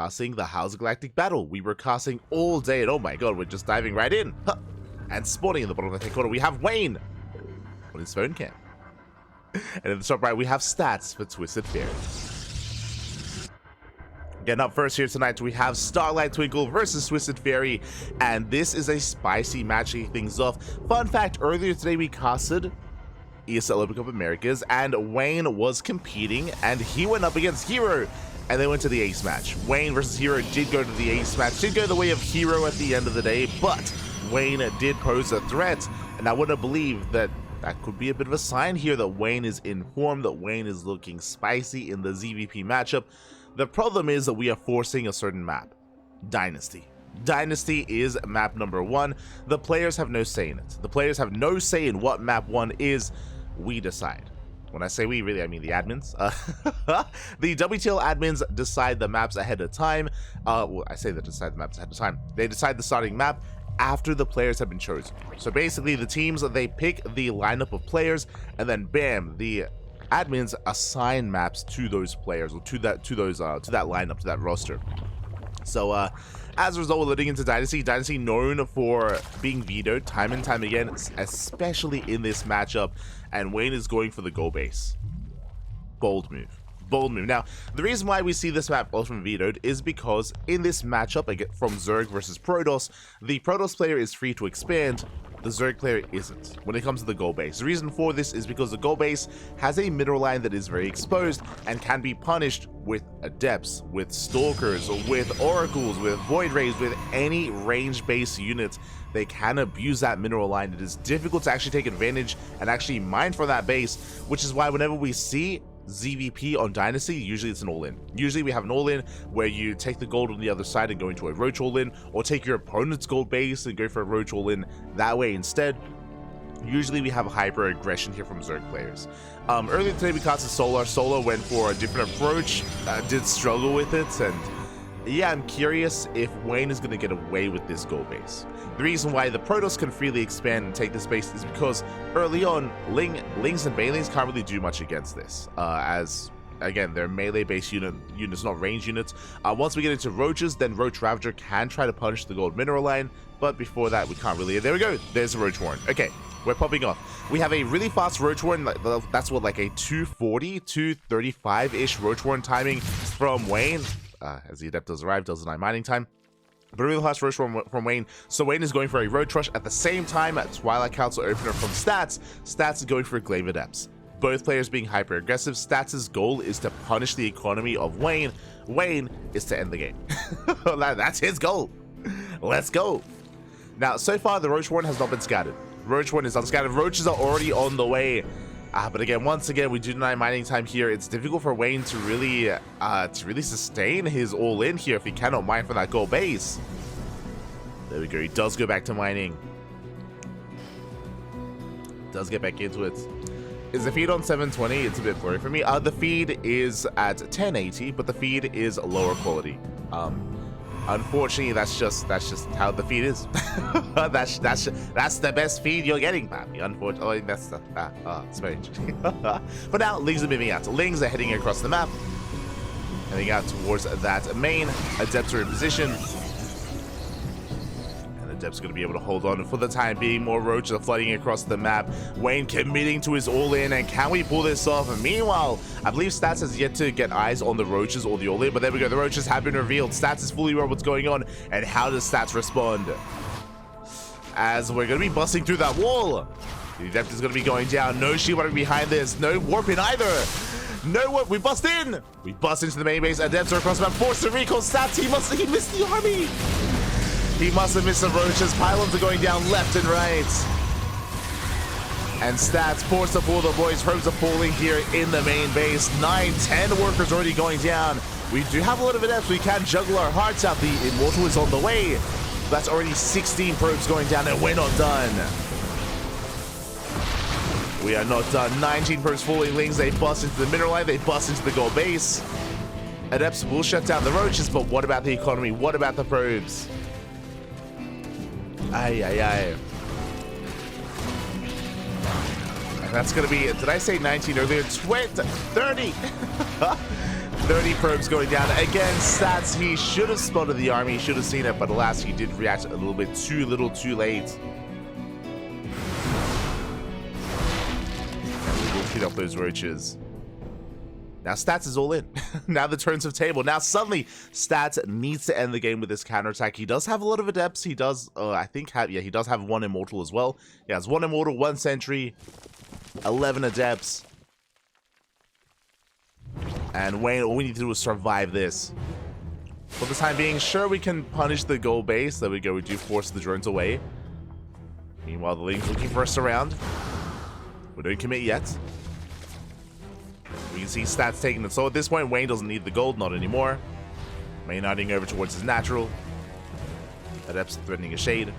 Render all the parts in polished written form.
casting the House Galactic Battle. We were casting all day, and oh my god, we're just diving right in. Huh. And spawning in the bottom left-hand corner, we have Wayne on his phone cam. And in the top right, we have stats for Twisted Fairy. Getting up first here tonight, we have Starlight Twinkle versus Twisted Fairy, and this is a spicy match to kick things off. Fun fact, earlier today we casted ESL Open Cup Americas, and Wayne was competing, and he went up against Hero, and they went to the ace match. Wayne versus Hero did go to the ace match, did go the way of Hero at the end of the day, but Wayne did pose a threat, and I wouldn't believe that could be a bit of a sign here that Wayne is in form, that Wayne is looking spicy in the ZVP matchup. The problem is that we are forcing a certain map, Dynasty. Dynasty is map number 1. The players have no say in it. The players have no say in what map 1 is. We decide. When I say we, really, I mean the admins. The WTL admins decide the maps ahead of time. Well, I say they decide the maps ahead of time. They decide the starting map after the players have been chosen. So basically, the teams, they pick the lineup of players, and then bam, the admins assign maps to those players, or to that lineup, to that roster. So as a result, we're leading into Dynasty known for being vetoed time and time again, especially in this matchup, and Wayne is going for the goal base. Bold move. Now, the reason why we see this map often vetoed is because in this matchup, I get from Zerg versus Protoss, the Protoss player is free to expand, the Zerg player isn't when it comes to the goal base. The reason for this is because the goal base has a mineral line that is very exposed and can be punished with adepts, with stalkers, with oracles, with void rays, with any range-based units. They can abuse that mineral line. It is difficult to actually take advantage and actually mine for that base, which is why whenever we see ZVP on Dynasty, usually it's an all-in. Usually we have an all-in where you take the gold on the other side and go into a roach all-in, or take your opponent's gold base and go for a roach all-in that way instead. Usually we have a hyper aggression here from Zerg players. Earlier today we casted Solar. Solar went for a different approach, did struggle with it, and yeah, I'm curious if Wayne is going to get away with this gold base. The reason why the Protoss can freely expand and take this base is because early on, Lings and Banelings can't really do much against this, as again, they're melee-based units, not range units. Once we get into Roaches, then Roach Ravager can try to punish the gold mineral line, but before that, we can't really. There we go. There's a Roach Warren. Okay, we're popping off. We have a really fast Roach Warren. That's what, like a 240, 235-ish Roach Warren timing from Wayne. As the Adept does arrive, does the 9 mining time. But really fast rush from Wayne. So Wayne is going for a Roach Rush at the same time. Twilight Council opener from Stats. Stats is going for Glaive Adepts. Both players being hyper aggressive. Stats' goal is to punish the economy of Wayne. Wayne is to end the game. That's his goal. Let's go. Now, so far the Roach Warren has not been scattered. Roach Warren is unscattered. Roaches are already on the way. But again, once again, we do 9 mining time here. It's difficult for Wayne to really sustain his all-in here if he cannot mine for that gold base. There we go. He does go back to mining. Does get back into it. Is the feed on 720? It's a bit blurry for me. The feed is at 1080, but the feed is lower quality. Unfortunately, that's just how the feed is. that's the best feed you're getting, Pappy. Unfortunately, that's the it's very interesting. But now Lings are moving out. Lings are heading across the map, heading out towards that main. Adepts are in position. Adept's going to be able to hold on for the time being. More Roaches are flooding across the map. Wayne committing to his all-in, and can we pull this off? And meanwhile, I believe Stats has yet to get eyes on the Roaches or the all-in, but there we go. The Roaches have been revealed. Stats is fully aware of what's going on, and how does Stats respond? As we're going to be busting through that wall. The Adept is going to be going down. No shield running behind this. No warp in either. No warp. We bust in. We bust into the main base. Adepts are across the map. Forced to recall Stats. He missed the army. He must have missed some Roaches. Pylons are going down left and right. And Stats forced to pull the boys. Probes are falling here in the main base. 9, 10 workers already going down. We do have a lot of adepts. We can juggle our hearts out. The Immortal is on the way. That's already 16 probes going down, and we're not done. We are not done. 19 probes falling. Lings, they bust into the mineral line. They bust into the gold base. Adepts will shut down the Roaches, but what about the economy? What about the probes? Aye. And that's going to be, did I say 19 earlier? 20, 30. 30 probes going down. Again, stats, he should have spotted the army, he should have seen it, but alas, he did react a little bit too late. And we'll feed up those roaches. Now Stats is all in. Now the turns of table. Now suddenly Stats needs to end the game with this counterattack. He does have a lot of adepts. He does, I think, he does have 1 immortal as well. He has 1 immortal, 1 sentry, 11 adepts. And Wayne, all we need to do is survive this. For the time being, sure, we can punish the goal base. There we go, we do force the drones away. Meanwhile, the Ling's looking for us around. We don't commit yet. We can see Stats taking it. So at this point, Wayne doesn't need the gold, not anymore. Maynarding over towards his natural. Adepts threatening a shade.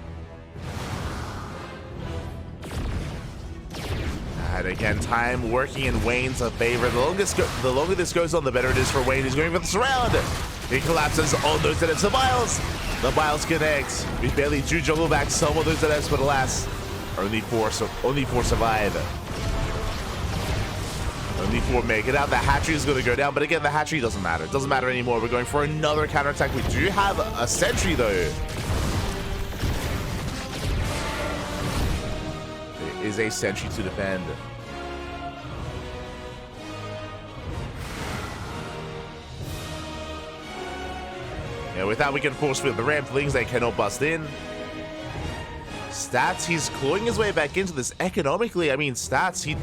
And again, time working in Wayne's favor. The longer this goes on, the better it is for Wayne. He's going for the surround. He collapses on those adepts. The Biles connect. We barely do juggle back some of those adepts, but alas, only four survive. Only 4 make it out. The hatchery is going to go down, but again, the hatchery doesn't matter. It doesn't matter anymore. We're going for another counterattack. We do have a sentry, though. There is a sentry to defend. Yeah, with that, we can force field the ramplings. They cannot bust in. Stats, he's clawing his way back into this economically. I mean, Stats, he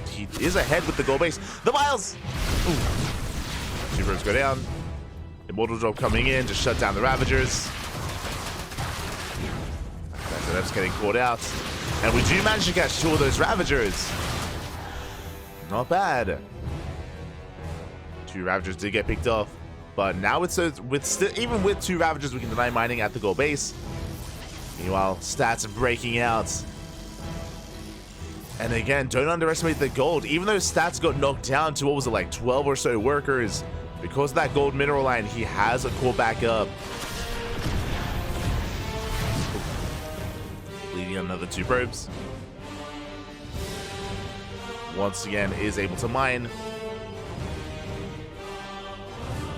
is ahead with the goal base. The Biles! Ooh. 2 probes go down. Immortal drop coming in to shut down the Ravagers. That's getting caught out. And we do manage to catch 2 of those Ravagers. Not bad. 2 Ravagers did get picked off. But now it's even with 2 Ravagers, we can deny mining at the goal base. Meanwhile, Stats are breaking out. And again, don't underestimate the gold. Even though Stats got knocked down to, what was it, like 12 or so workers, because of that gold mineral line, he has a core back up. Leading another 2 probes. Once again, is able to mine.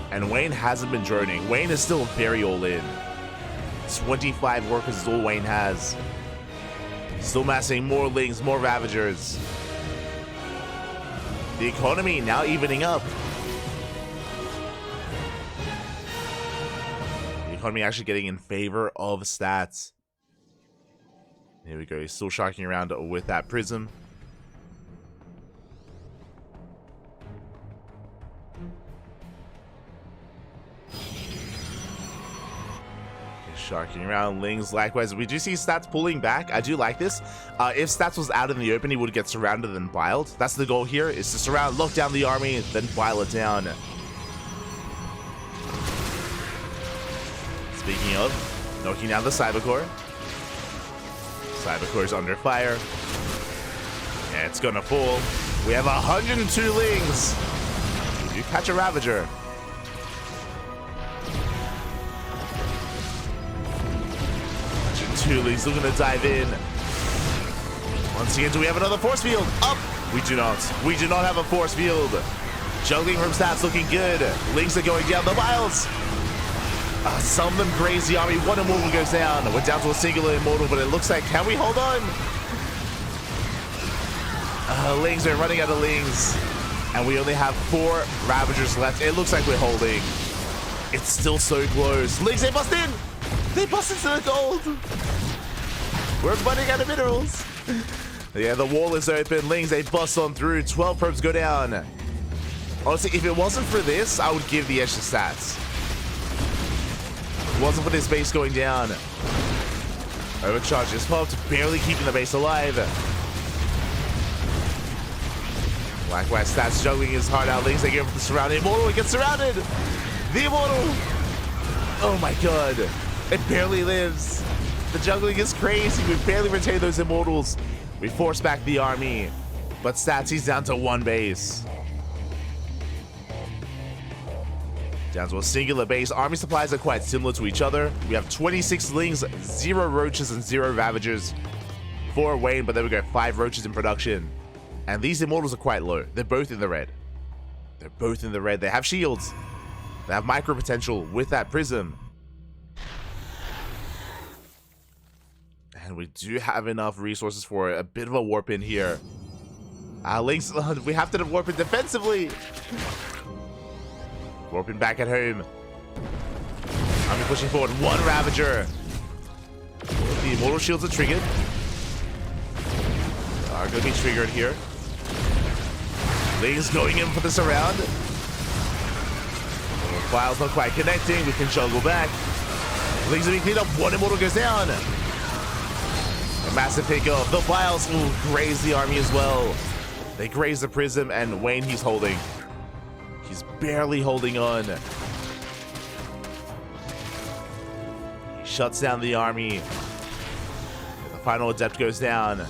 And Wayne hasn't been droning. Wayne is still very all in. 25 workers is all Wayne has. Still massing more Lings, more Ravagers. The economy now evening up. The economy actually getting in favor of Stats. Here we go. He's still sharking around with that prism. Sharking around, Lings likewise. We do see Stats pulling back. I do like this. If Stats was out in the open, he would get surrounded and biled. That's the goal here, is to surround, lock down the army, then bile it down. Speaking of, knocking down the Cybercore. Cybercore's under fire. Yeah, it's gonna fall. We have 102 Lings. We do catch a Ravager. He's looking to dive in. Once again, do we have another force field? Up! We do not. We do not have a force field. Juggling from Stats looking good. Lings are going down. The Biles! Some of them crazy army. 1 immortal goes down. We're down to a singular immortal, but it looks like, can we hold on? Lings are running out of Lings. And we only have 4 Ravagers left. It looks like we're holding. It's still so close. Lings, they bust in! They bust into the gold! We're running out of minerals! Yeah, the wall is open. Lings, they bust on through. 12 probes go down. Honestly, if it wasn't for this, I would give the edge to Stats. If it wasn't for this base going down. Overcharge is popped, barely keeping the base alive. Likewise, Stats juggling his heart out. Lings, they go for the surrounding Immortal. It gets surrounded! The Immortal! Oh my god. It barely lives. The juggling is crazy. We barely retain those immortals. We force back the army. But Stats, he's down to 1 base. Down to a singular base. Army supplies are quite similar to each other. We have 26 Lings, 0 Roaches, and 0 Ravagers. 4 Wayne, but then we got 5 Roaches in production. And these immortals are quite low. They're both in the red. They're both in the red. They have shields. They have micro potential with that prism. And we do have enough resources for a bit of a warp in here. Lynx, we have to warp it defensively. Warping back at home. I'm pushing forward one Ravager. The Immortal Shields are triggered. Are going to be triggered here. Lynx going in for the surround. File's not quite connecting. We can juggle back. Lynx are being cleaned up. One Immortal goes down. A massive pickoff. The Files will graze the army as well. They graze the prism, and Wayne, he's holding. He's barely holding on. He shuts down the army. The final adept goes down.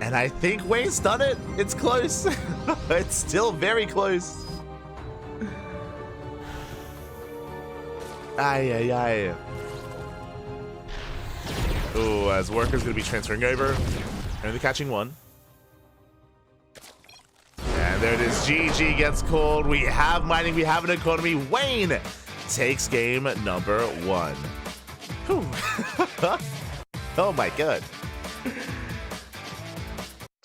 And I think Wayne's done it. It's close. It's still very close. Ay, ay, ay. Oh, as Worker's going to be transferring over. Only catching one. And there it is. GG gets called. We have mining. We have an economy. Wayne takes game number 1. Oh my god.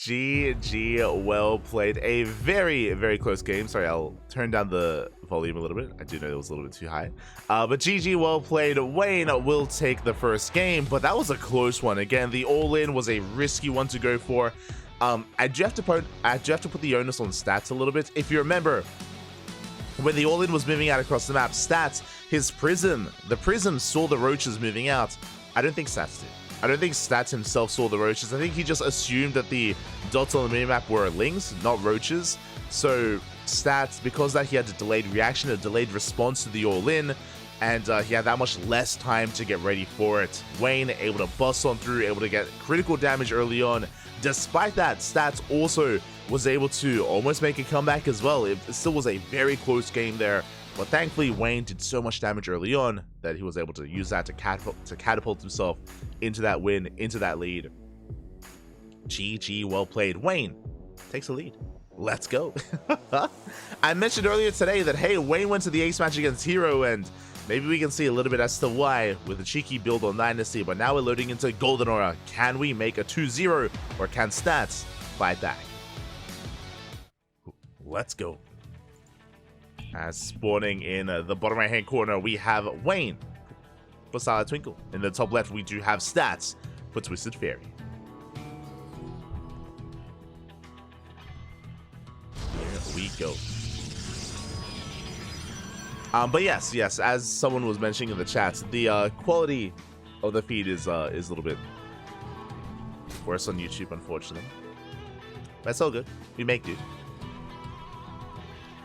GG, well played. A very, very close game. Sorry, I'll turn down the volume a little bit. I do know it was a little bit too high. But GG, well played. Wayne will take the first game, but that was a close one. Again, the all-in was a risky one to go for. I do have to put the onus on stats a little bit. If you remember, when the all-in was moving out across the map, stats, the prism saw the roaches moving out. I don't think stats did. I don't think Stats himself saw the roaches. I think he just assumed that the dots on the minimap were lynx, not roaches. So Stats, because that he had a delayed reaction, a delayed response to the all-in, and he had that much less time to get ready for it. Wayne able to bust on through, able to get critical damage early on. Despite that, Stats also was able to almost make a comeback as well. It still was a very close game there. But thankfully, Wayne did so much damage early on that he was able to use that to catapult himself into that win, into that lead. GG, well played. Wayne takes the lead. Let's go. I mentioned earlier today that, hey, Wayne went to the ace match against Hero, and maybe we can see a little bit as to why with a cheeky build on Dynasty. But now we're loading into Golden Aura. Can we make a 2-0, or can Stats fight back? Let's go. As spawning in the bottom right hand corner, we have Wayne for Starlight Twinkle. In the top left, we do have Stats for Twisted Fairy. Here we go. But yes, as someone was mentioning in the chat, the quality of the feed is a little bit worse on YouTube, unfortunately. That's all good. We make do.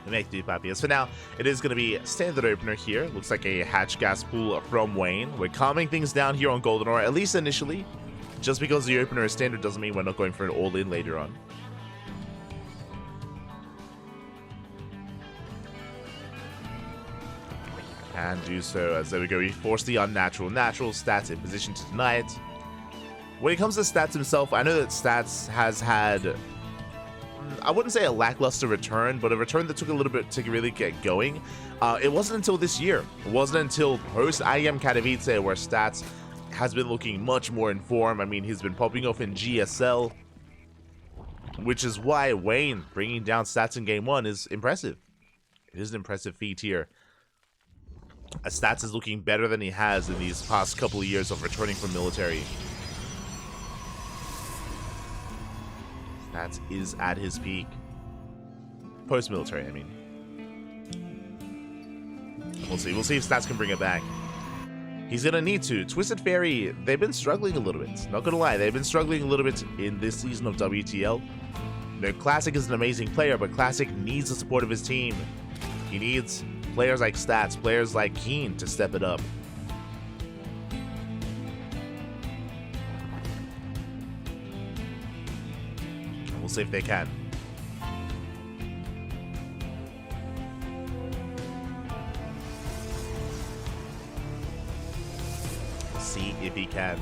Make do, papi. As for now, it is going to be standard opener here. Looks like a hatch gas pool from Wayne. We're calming things down here on Golden Aura, at least initially. Just because the opener is standard doesn't mean we're not going for an all-in later on. And do so, as there we go. We force the unnatural. Natural Stats in position to deny it. When it comes to Stats himself, I know that Stats has had, I wouldn't say a lackluster return, but a return that took a little bit to really get going. It wasn't until this year. It wasn't until post IEM Katowice where Stats has been looking much more in form. I mean, he's been popping off in GSL, which is why Wayne bringing down Stats in game 1 is impressive. It is an impressive feat here. As Stats is looking better than he has in these past couple of years of returning from military. Stats is at his peak. Post-military, I mean. We'll see. We'll see if Stats can bring it back. He's gonna need to. Twisted Fairy, they've been struggling a little bit. Not gonna lie, they've been struggling a little bit in this season of WTL. You know, Classic is an amazing player, but Classic needs the support of his team. He needs players like Stats, players like Keen to step it up. We'll see if they can. See if he can.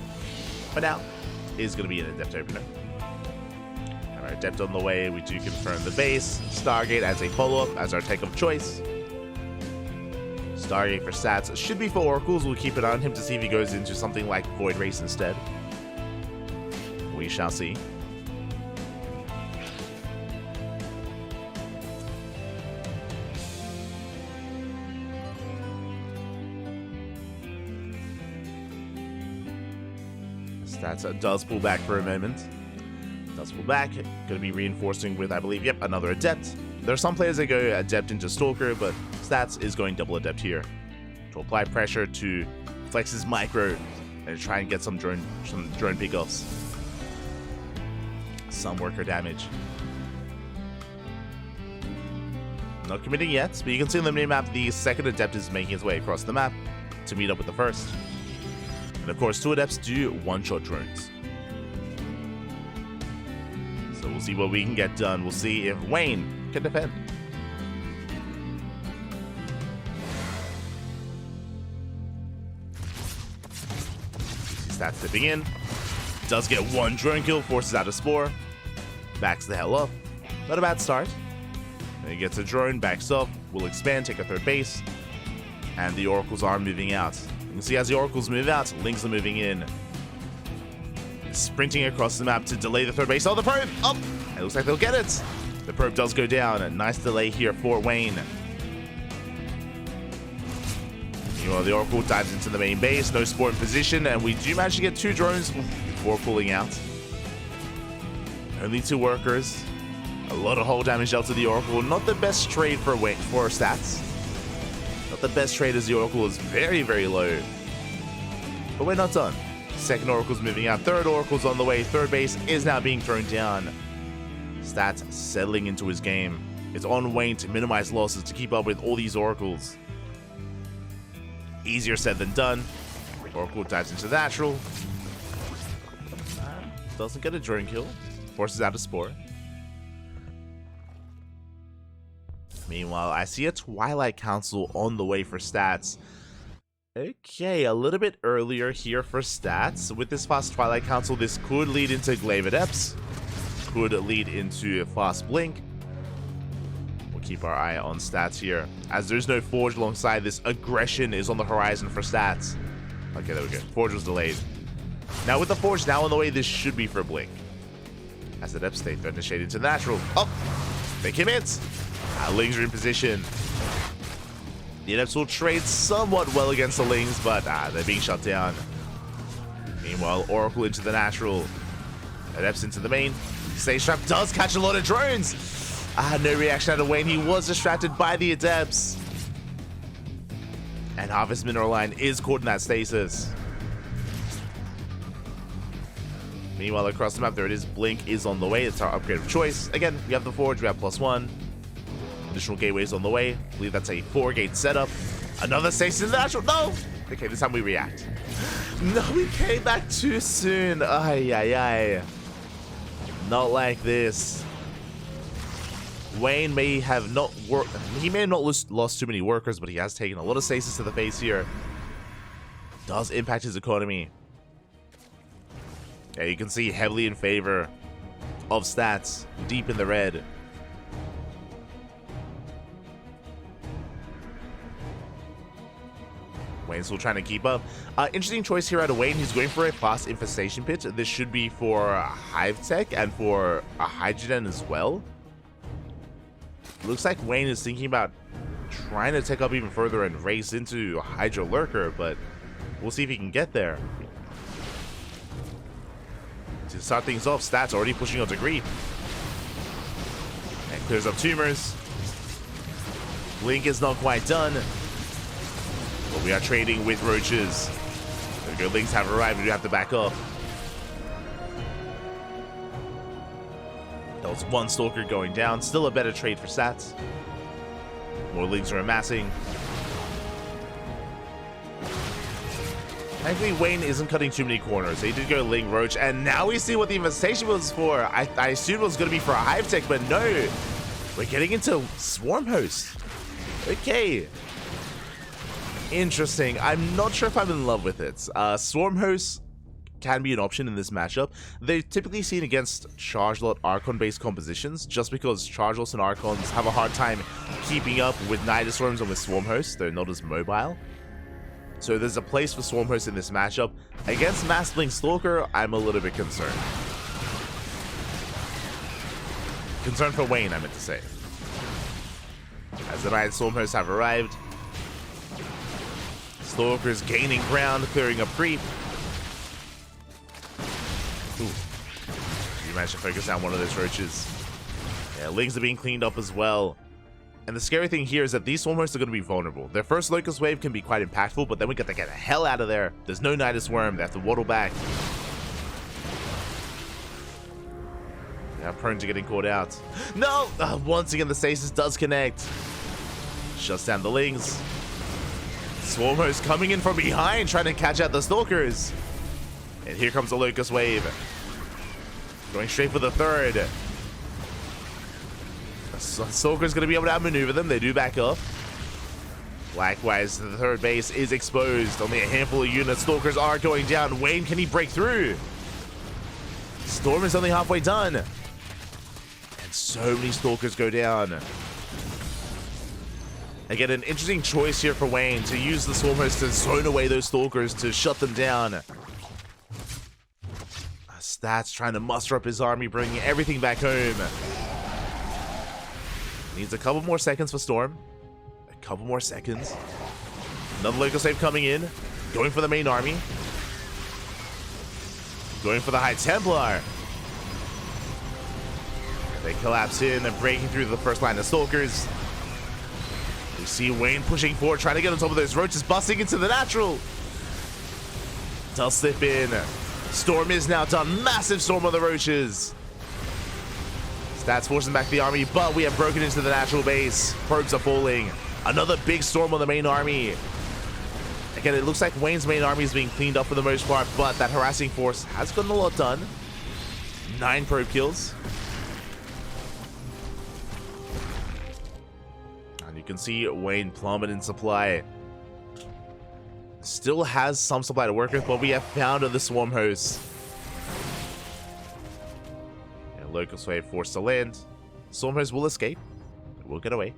But now is going to be an Adept opener. Our Adept on the way. We do confirm the base. Stargate as a follow-up, as our take of choice. Stargate for stats should be for oracles. We'll keep an eye on him to see if he goes into something like Void Race instead. We shall see. Stats does pull back for a moment. Does pull back. Going to be reinforcing with, I believe, yep, another Adept. There are some players that go Adept into Stalker, but Stats is going double Adept here to apply pressure to flex his micro and try and get some drone pickoffs. Some worker damage. Not committing yet, but you can see on the minimap the second Adept is making his way across the map to meet up with the first. And of course, 2 Adepts do one-shot drones. So we'll see what we can get done. We'll see if Wayne can defend. Stats dipping in. Does get 1 drone kill, forces out a Spore. Backs the hell up. Not a bad start. Then he gets a drone, backs up, will expand, take a 3rd base. And the Oracles are moving out. You can see as the Oracles move out, Lings are moving in. Sprinting across the map to delay the 3rd base. Oh, the probe! Up! It looks like they'll get it. The probe does go down. A nice delay here for Wayne. Meanwhile, the Oracle dives into the main base. No Spore in position, and we do manage to get 2 drones before pulling out. Only 2 workers. A lot of hull damage dealt to the Oracle. Not the best trade for stats. Not the best trade as the Oracle is very, very low. But we're not done. 2nd Oracle's moving out. 3rd Oracle's on the way. 3rd base is now being thrown down. Stats settling into his game. It's on Wayne to minimize losses to keep up with all these Oracles. Easier said than done. Oracle dives into the natural. Doesn't get a drone kill. Forces out a Spore. Meanwhile, I see a Twilight Council on the way for stats. Okay, a little bit earlier here for stats. With this fast Twilight Council, this could lead into Glaive Adepts. Could lead into a fast Blink. We'll keep our eye on stats here. As there's no Forge alongside this, Aggression is on the horizon for stats. Okay, there we go. Forge was delayed. Now with the Forge now on the way, this should be for Blink. As the Adepts stay threatened to shade into the natural. Oh! They commit! Lings are in position. The Adepts will trade somewhat well against the Lings, but they're being shut down. Meanwhile, Oracle into the natural. Adepts into the main. Stage Trap does catch a lot of drones. No reaction out of Wayne. He was distracted by the Adepts. And Harvest Mineral Line is caught in that stasis. Meanwhile, across the map, there it is. Blink is on the way. It's our upgrade of choice. Again, we have the Forge. We have +1. Additional gateways on the way. I believe that's a 4-gate setup. Another stasis in the natural. No! Okay, this time we react. No, we came back too soon. Ay, ay, ay. Not like this. Wayne may have not lost too many workers, but he has taken a lot of stasis to the face here. Does impact his economy. Yeah, you can see heavily in favor of stats, deep in the red. Wayne's still trying to keep up. Interesting choice here out of Wayne. He's going for a fast infestation pit. This should be for Hive Tech and for a Hydrogen as well. Looks like Wayne is thinking about trying to take up even further and race into Hydra Lurker, but we'll see if he can get there. To start things off, stats already pushing on to Grief. And clears up tumors. Blink is not quite done. But we are trading with roaches. There we go, Lings have arrived, we do have to back off. That was 1 Stalker going down. Still a better trade for stats. More Lings are amassing. Thankfully, Wayne isn't cutting too many corners. He did go Ling Roach, and now we see what the infestation was for. I assumed it was going to be for a Hive Tech, but no. We're getting into Swarm Host. Okay. Interesting. I'm not sure if I'm in love with it. Swarm Host can be an option in this matchup. They're typically seen against Chargelot Archon-based compositions, just because Chargelots and Archons have a hard time keeping up with Nidusworms and with Swarmhosts. They're not as mobile. So there's a place for Swarmhost in this matchup. Against Mastling Stalker, I'm a little bit concerned. Concerned for Wayne, I meant to say. As the Knight Swarmhosts have arrived. Stalker's gaining ground, clearing up creep. Ooh. You managed to focus down one of those roaches. Yeah, Lings are being cleaned up as well. And the scary thing here is that these Swarmhosts are going to be vulnerable. Their first Locust Wave can be quite impactful, but then we got to get the hell out of there. There's no Nidus Worm. They have to waddle back. They are prone to getting caught out. No! Once again, the stasis does connect. Shuts down the Lings. Swarmhost coming in from behind, trying to catch out the Stalkers. And here comes the Locust Wave. Going straight for the third. Stalker's going to be able to outmaneuver them. They do back up. Likewise, the third base is exposed. Only a handful of units. Stalkers are going down. Wayne, can he break through? Storm is only halfway done. And so many Stalkers go down. Again, an interesting choice here for Wayne to use the Swarmhost to zone away those Stalkers to shut them down. Stats trying to muster up his army, bringing everything back home. Needs a couple more seconds for Storm. A couple more seconds. Another Locust Wave coming in. Going for the main army. Going for the High Templar. They collapse in and breaking through the first line of Stalkers. We see Wayne pushing forward, trying to get on top of those roaches, busting into the natural. Does slip in. Storm is now done. Massive storm on the roaches. Stats forcing back the army, but we have broken into the natural base. Probes are falling. Another big storm on the main army. Again, it looks like Wayne's main army is being cleaned up for the most part, but that harassing force has gotten a lot done. 9 probe kills. And you can see Wayne plummet in supply. Still has some supply to work with, but we have found the Swarmhosts. Locust Wave forced to land. Swarmhosts will escape. It will get away.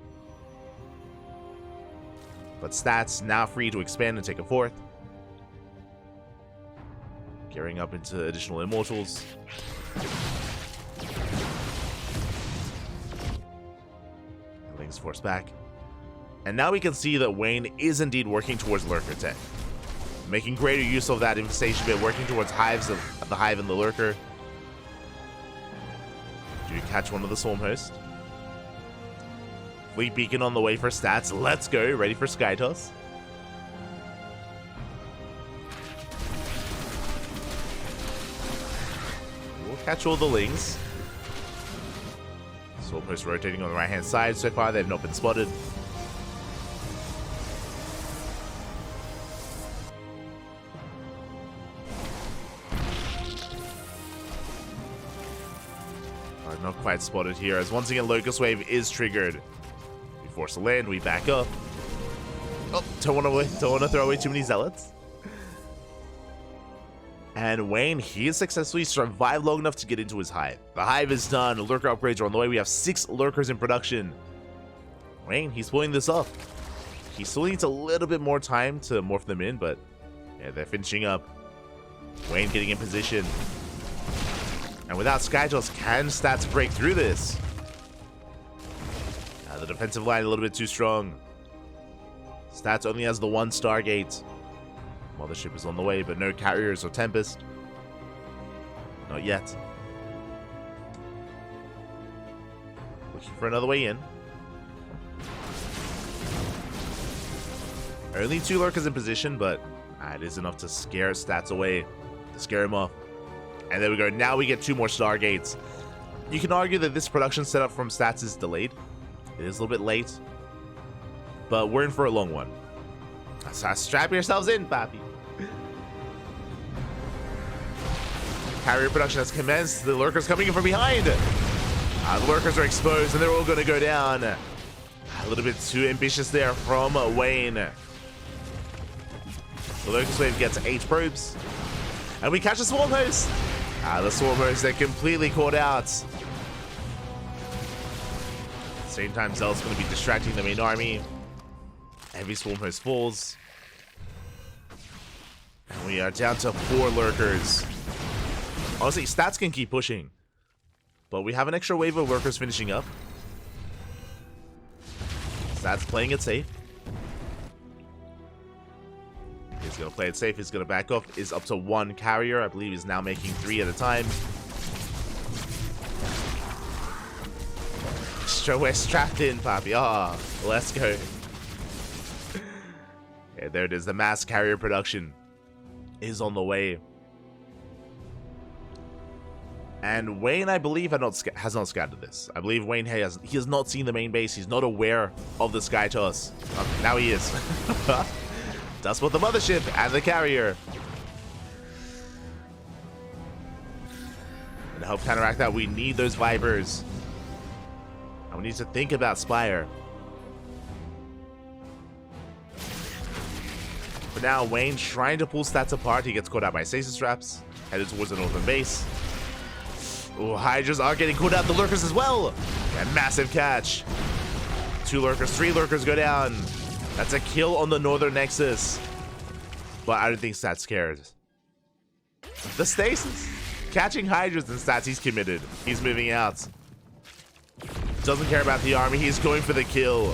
But Stats now free to expand and take a fourth. Gearing up into additional Immortals. Lings forced back. And now we can see that Wayne is indeed working towards Lurker tech. Making greater use of that infestation bit, working towards hives of the Hive and the Lurker. Do you catch one of the Swarmhosts? Fleet Beacon on the way for Stats. Let's go. Ready for Sky Toss. We'll catch all the Lings. Swarmhost rotating on the right hand side. So far, they've not been spotted. Not quite spotted here, as once again Locust Wave is triggered. We force a land, we back up. Oh, don't want to throw away too many Zealots. And Wayne, he has successfully survived long enough to get into his Hive. The Hive is done, Lurker upgrades are on the way, we have 6 Lurkers in production. Wayne, he's pulling this off. He still needs a little bit more time to morph them in, but yeah, they're finishing up. Wayne getting in position. And without Skytoss, can Stats break through this? The defensive line a little bit too strong. Stats only has the 1 Stargate. Mothership is on the way, but no carriers or Tempest. Not yet. Looking for another way in. Only 2 Lurkers in position, but it is enough to scare Stats away. To scare him off. And there we go. Now we get 2 more Stargates. You can argue that this production setup from Stats is delayed. It is a little bit late. But we're in for a long one. So strap yourselves in, papi. Carrier production has commenced. The Lurkers coming in from behind. The Lurkers are exposed and they're all going to go down. A little bit too ambitious there from Wayne. The Locust Wave gets 8 probes. And we catch the Swarm Host. The Swarm Host, they're completely caught out. Same time, Zell's going to be distracting the main army. Every Swarm Host falls. And we are down to 4 lurkers. Honestly, stats can keep pushing. But we have an extra wave of lurkers finishing up. Stats playing it safe. He's going to play it safe. He's going to back off. Is up to 1 carrier. I believe he's now making 3 at a time. We're strapped in, Papi. Ah, let's go. Okay, there it is. The mass carrier production is on the way. And Wayne, I believe, has not scouted this. I believe Wayne has not seen the main base. He's not aware of the Sky Toss. Okay, now he is. Dust with the mothership and the carrier. And to help counteract that, we need those Vipers. And we need to think about Spire. For now, Wayne trying to pull stats apart. He gets caught out by Stasis Traps. Headed towards the northern base. Oh, Hydras are getting caught out. The Lurkers as well. And massive catch. 2 Lurkers, 3 Lurkers go down. That's a kill on the northern Nexus. But I don't think Stats cares. The Stasis. Catching Hydras and Stats, he's committed. He's moving out. Doesn't care about the army. He's going for the kill.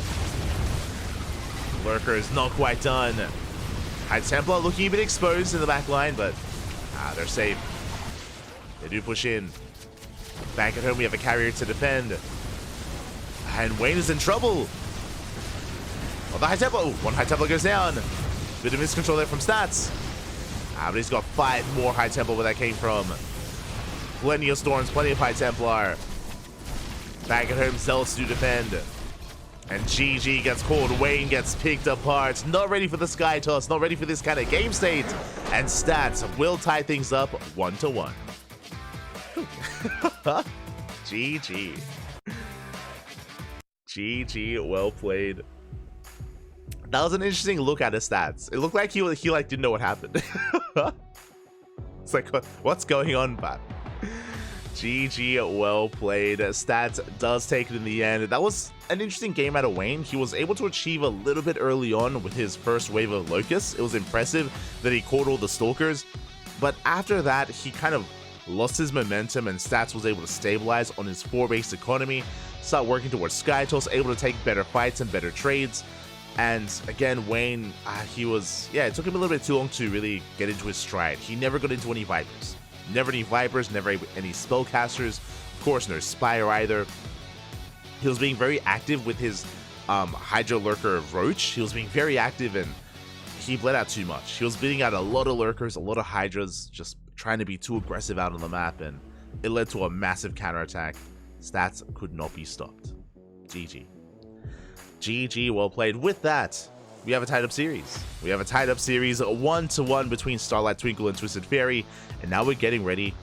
Lurker is not quite done. High Templar looking a bit exposed in the back line, but they're safe. They do push in. Back at home, we have a carrier to defend. And Wayne is in trouble. Oh, the High Templar. Oh, 1 High Templar goes down. Bit of miscontrol there from Stats. But he's got 5 more High Templar where that came from. Plenty of Storms, plenty of High Templar. Back at home, Zealots do defend. And GG gets called. Wayne gets picked apart. Not ready for the Sky Toss. Not ready for this kind of game state. And Stats will tie things up 1-1. GG. GG, well played. That was an interesting look at his stats. It looked like he like didn't know what happened. It's like, what's going on, Pat? GG, well played. Stats does take it in the end. That was an interesting game out of Wayne. He was able to achieve a little bit early on with his first wave of Locusts. It was impressive that he caught all the Stalkers. But after that, he kind of lost his momentum, and Stats was able to stabilize on his 4-base economy, start working towards Sky Toss, able to take better fights and better trades. And again, Wayne, it took him a little bit too long to really get into his stride. He never got into any Vipers. Never any Vipers, never any Spellcasters. Of course, no Spire either. He was being very active with his Hydra Lurker Roach. He was being very active, and he bled out too much. He was bleeding out a lot of Lurkers, a lot of Hydras, just trying to be too aggressive out on the map, and it led to a massive counterattack. Stats could not be stopped. GG. GG, well played. With that, we have a tied up series. We have a tied up series 1-1 between Starlight Twinkle and Twisted Fairy, and now we're getting ready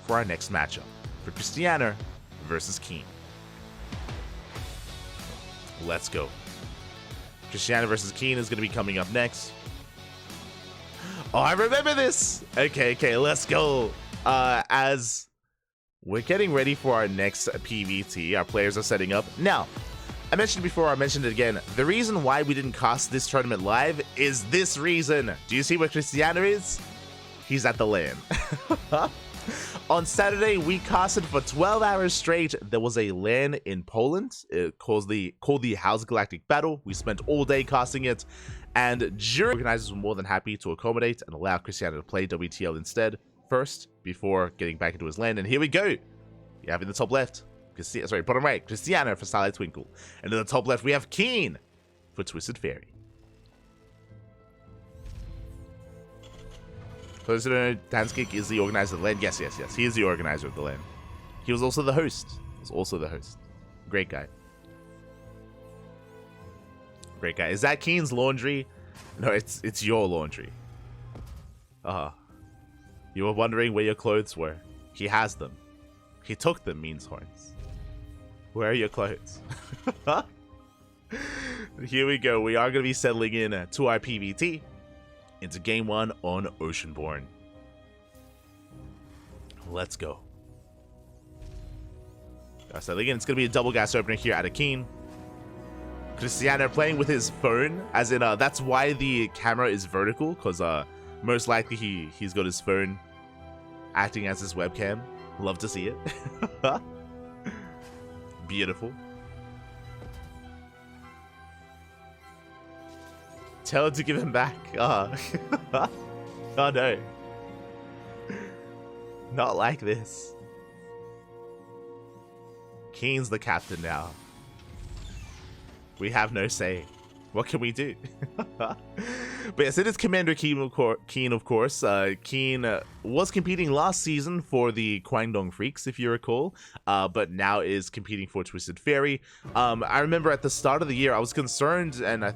for our next matchup for Krystianer versus Keen. Let's go. Krystianer versus Keen is going to be coming up next. Oh, I remember this. Okay, let's go. As we're getting ready for our next PVT, our players are setting up. Now, I mentioned before, I mentioned it again. The reason why we didn't cast this tournament live is this reason. Do you see where Krystianer is? He's at the LAN. On Saturday, we casted for 12 hours straight. There was a LAN in Poland. It called the House Galactic Battle. We spent all day casting it. And organizers were more than happy to accommodate and allow Krystianer to play WTL instead first before getting back into his LAN. And here we go. You have in the top left, bottom right, Krystianer for Starlight Twinkle. And in the top left, we have Keen for Twisted Fairy. For those who don't know, Danskik is the organizer of the LAN. Yes. He is the organizer of the LAN. He was also the host. Great guy. Great guy. Is that Keen's laundry? No, it's your laundry. You were wondering where your clothes were. He has them. He took them, means horns. Where are your clothes? Here we go. We are going to be settling in to our PVT into Game 1 on Oceanborn. Let's go. So again, it's going to be a double gas opener here out of Keen. Krystianer playing with his phone, as in, that's why the camera is vertical, because most likely he's got his phone acting as his webcam. Love to see it. Beautiful. Tell him to give him back. Oh no. Not like this. Keen's the captain now. We have no say. What can we do? But yes, it is Commander Keen, of course. Keen was competing last season for the Kwangdong Freaks, if you recall, but now is competing for Twisted Fairy. I remember at the start of the year, I was concerned, and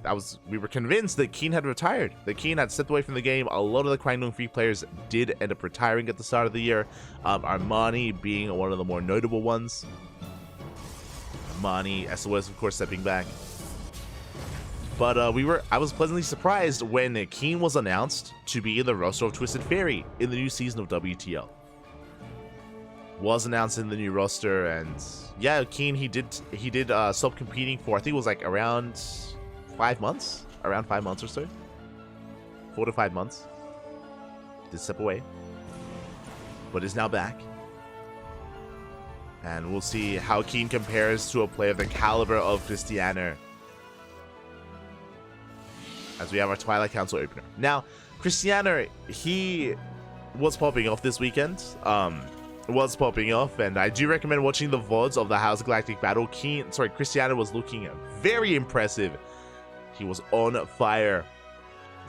we were convinced that Keen had retired. That Keen had stepped away from the game. A lot of the Kwangdong Freak players did end up retiring at the start of the year. Armani being one of the more notable ones. Armani, SOS, of course, stepping back. But I was pleasantly surprised when Keen was announced to be in the roster of Twisted Fairy in the new season of WTL. Was announced in the new roster, and yeah, Keen, he did stop competing for, I think it was like around 5 months, or so, 4 to 5 months. Did step away, but is now back. And we'll see how Keen compares to a player of the caliber of Krystianer, as we have our Twilight Council opener. Now, Krystianer, he was popping off this weekend. And I do recommend watching the VODs of the House Galactic Battle. Krystianer was looking very impressive. He was on fire,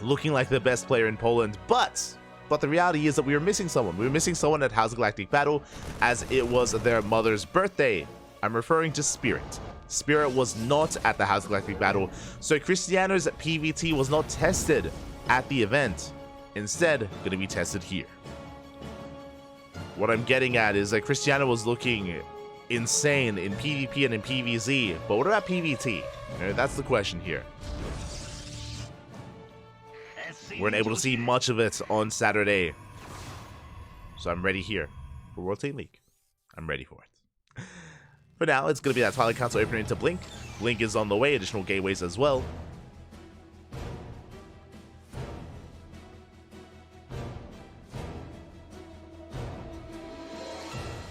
looking like the best player in Poland. But the reality is that we were missing someone. We were missing someone at House Galactic Battle, as it was their mother's birthday. I'm referring to Spirit. Spirit was not at the House Galactic Battle, so Krystianer's PVT was not tested at the event. Instead, going to be tested here. What I'm getting at is that Krystianer was looking insane in PvP and in PvZ, but what about PvT? That's the question here. We weren't able to see much of it on Saturday, so I'm ready here for World Team League. I'm ready for it. For now, it's going to be that Twilight Council opener into Blink. Blink is on the way, additional gateways as well.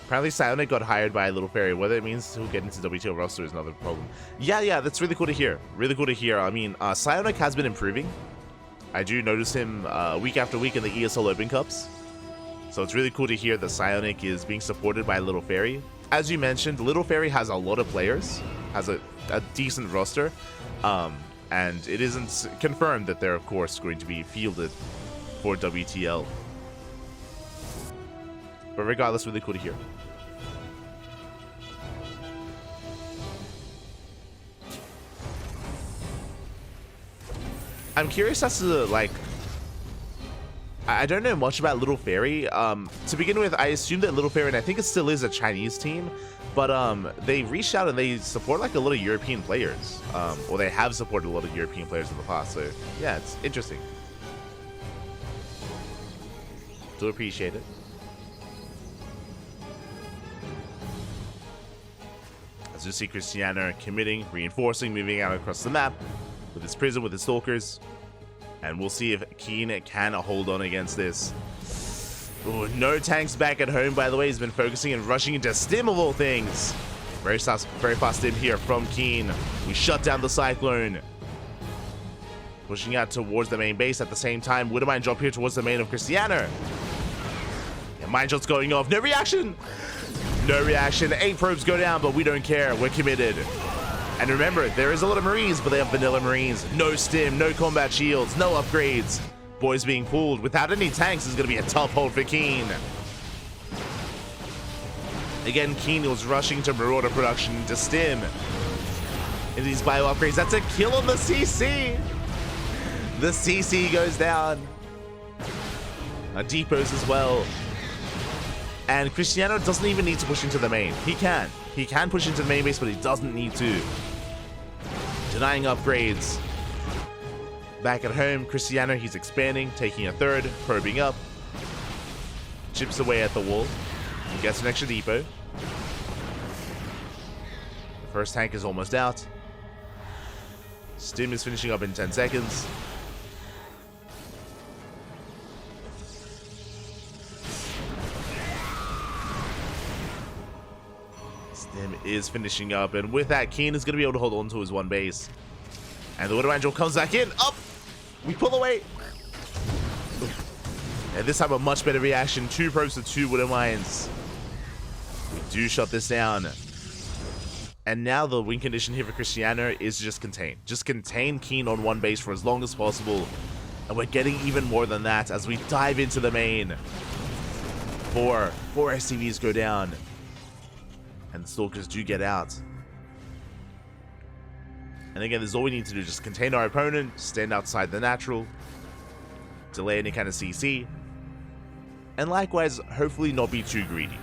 Apparently Psionic got hired by Little Fairy. Whether it means he'll get into WTO roster is another problem. Yeah, that's really cool to hear. Really cool to hear. I mean, Psionic has been improving. I do notice him week after week in the ESL Open Cups. So it's really cool to hear that Psionic is being supported by Little Fairy. As you mentioned, Little Fairy has a lot of players, has a decent roster, and it isn't confirmed that they're, of course, going to be fielded for WTL. But regardless, really cool to hear. I'm curious as to, like, I don't know much about Little Fairy. To begin with, I assume that Little Fairy, and I think it still is a Chinese team, but they reached out and they support like a lot of European players, or they have supported a lot of European players in the past. So yeah, it's interesting. Do appreciate it. As you see Krystianer committing, reinforcing, moving out across the map with his prison, with his stalkers. And we'll see if Keen can hold on against this. Ooh, no tanks back at home, by the way. He's been focusing and rushing into Stim of all things. Very fast Stim here from Keen. We shut down the Cyclone. Pushing out towards the main base at the same time. Widowmine drop here towards the main of Krystianer. Yeah, mine shot's going off. No reaction. No reaction. 8 probes go down, but we don't care. We're committed. And remember, there is a lot of Marines, but they have vanilla Marines. No stim, no combat shields, no upgrades. Boys being pulled without any tanks is going to be a tough hold for Keen. Again, Keen was rushing to Marauder production to stim into these bio upgrades. That's a kill on the CC. The CC goes down. Depots as well. And Krystianer doesn't even need to push into the main. He can. He can push into the main base, but he doesn't need to. Denying upgrades. Back at home, Krystianer, he's expanding, taking a third, probing up. Chips away at the wall. He gets an extra depot. The first tank is almost out. Stim is finishing up in 10 seconds. Stim is finishing up, and with that, Keen is going to be able to hold on to his one base. And the Widow Angel comes back in. Up! We pull away. And this time a much better reaction. 2 probes to 2 Widow Mines. We do shut this down. And now the win condition here for Krystianer is just contain. Just contain Keen on one base for as long as possible. And we're getting even more than that as we dive into the main. 4 SCVs go down. And the Stalkers do get out. And again, this is all we need to do. Just contain our opponent, stand outside the natural, delay any kind of CC, and likewise, hopefully not be too greedy.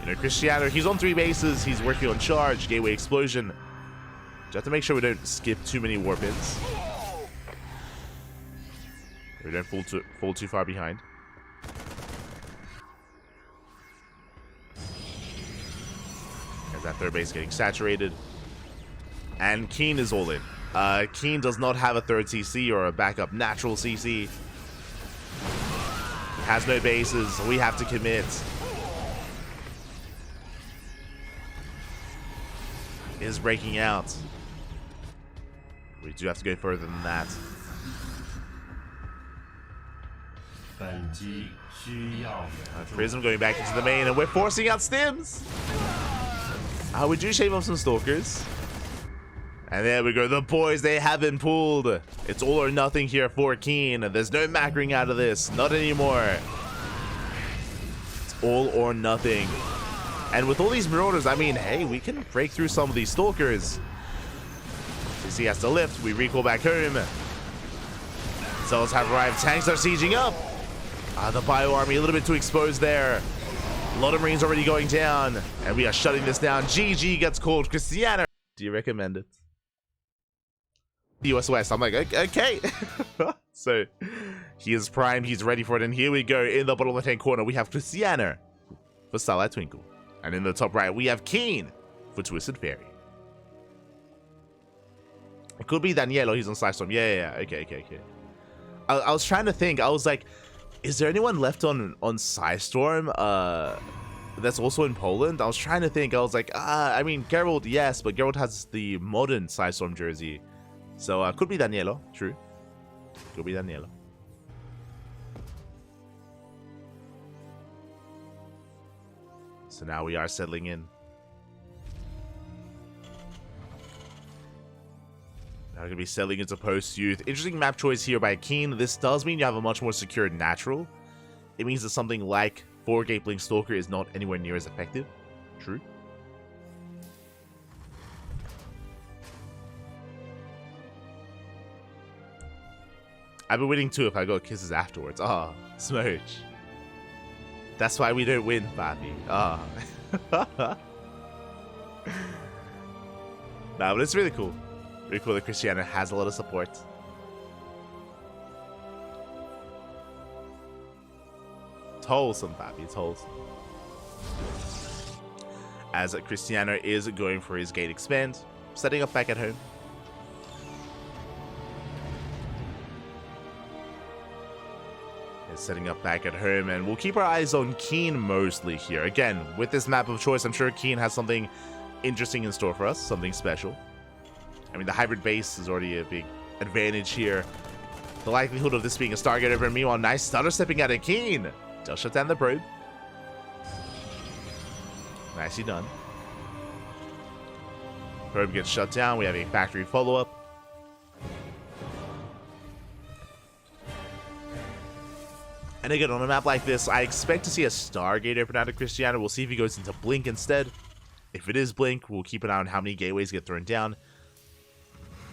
You know, Krystianer, he's on 3 bases, he's working on charge, gateway explosion. Just have to make sure we don't skip too many warp ins. We don't fall too far behind. As that third base getting saturated. And Keen is all in. Keen does not have a third CC or a backup natural CC. Has no bases. We have to commit. Is breaking out. We do have to go further than that. Prism going back into the main, and we're forcing out stims. We do shave off some Stalkers. And there we go. The boys, they have been pulled. It's all or nothing here for Keen. There's no macroing out of this. Not anymore. It's all or nothing. And with all these Marauders, I mean, hey, we can break through some of these Stalkers. CC has to lift. We recall back home. Cells have arrived. Tanks are sieging up. The Bio Army a little bit too exposed there. A lot of Marines already going down. And we are shutting this down. GG gets called. Krystianer. Do you recommend it? US West. I'm like, okay. So he is primed. He's ready for it. And here we go. In the bottom left-hand corner, we have Krystianer for Starlight Twinkle. And in the top right, we have Keen for Twisted Fairy. It could be Danielo. He's on Sidestorm. Yeah. Okay. I was trying to think. I was like, is there anyone left on Sidestorm that's also in Poland? I was trying to think. I was like, I mean, Geralt, yes, but Geralt has the modern Sidestorm jersey. So, could be Danielo. True. Could be Danielo. So now we are settling in. Now we're going to be settling into post-youth. Interesting map choice here by Keen. This does mean you have a much more secure natural. It means that something like 4-gate Blink Stalker is not anywhere near as effective. True. I've been winning too if I got kisses afterwards. Smooch. That's why we don't win, Papi. Nah, but it's really cool. Really cool that Krystianer has a lot of support. It's wholesome, Papi. It's wholesome. As Krystianer is going for his gate expand, setting up back at home. Setting up back at home, and we'll keep our eyes on Keen mostly here. Again, with this map of choice, I'm sure Keen has something interesting in store for us, something special. I mean, the hybrid base is already a big advantage here. The likelihood of this being a Stargate over, meanwhile, nice stutter stepping out of Keen. Just shut down the probe. Nicely done. Probe gets shut down. We have a factory follow-up. And again, on a map like this, I expect to see a Stargate open out of Krystianer. We'll see if he goes into Blink instead. If it is Blink, we'll keep an eye on how many gateways get thrown down.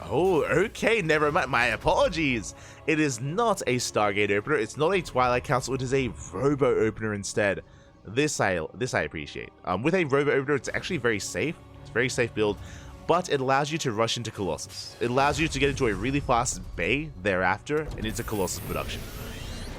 Oh, okay, never mind. My apologies. It is not a Stargate opener. It's not a Twilight Council. It is a Robo opener instead. This I appreciate. With a Robo opener, it's actually very safe. It's a very safe build, but it allows you to rush into Colossus. It allows you to get into a really fast bay thereafter and into Colossus production.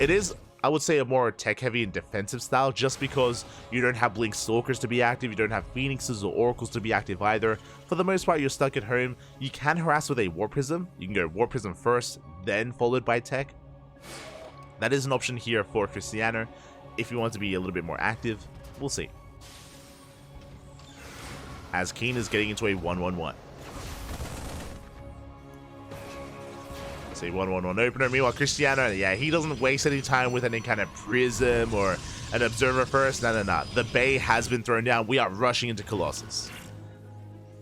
It is I would say, a more tech-heavy and defensive style, just because you don't have Blink Stalkers to be active, you don't have Phoenixes or Oracles to be active either. For the most part, you're stuck at home. You can harass with a Warp Prism. You can go Warp Prism first, then followed by tech. That is an option here for Krystianer. If you want to be a little bit more active, we'll see. As Keen is getting into a 1-1-1. It's a 1-1-1 opener. Meanwhile, Krystianer, yeah, he doesn't waste any time with any kind of Prism or an Observer first. No. The Bay has been thrown down. We are rushing into Colossus.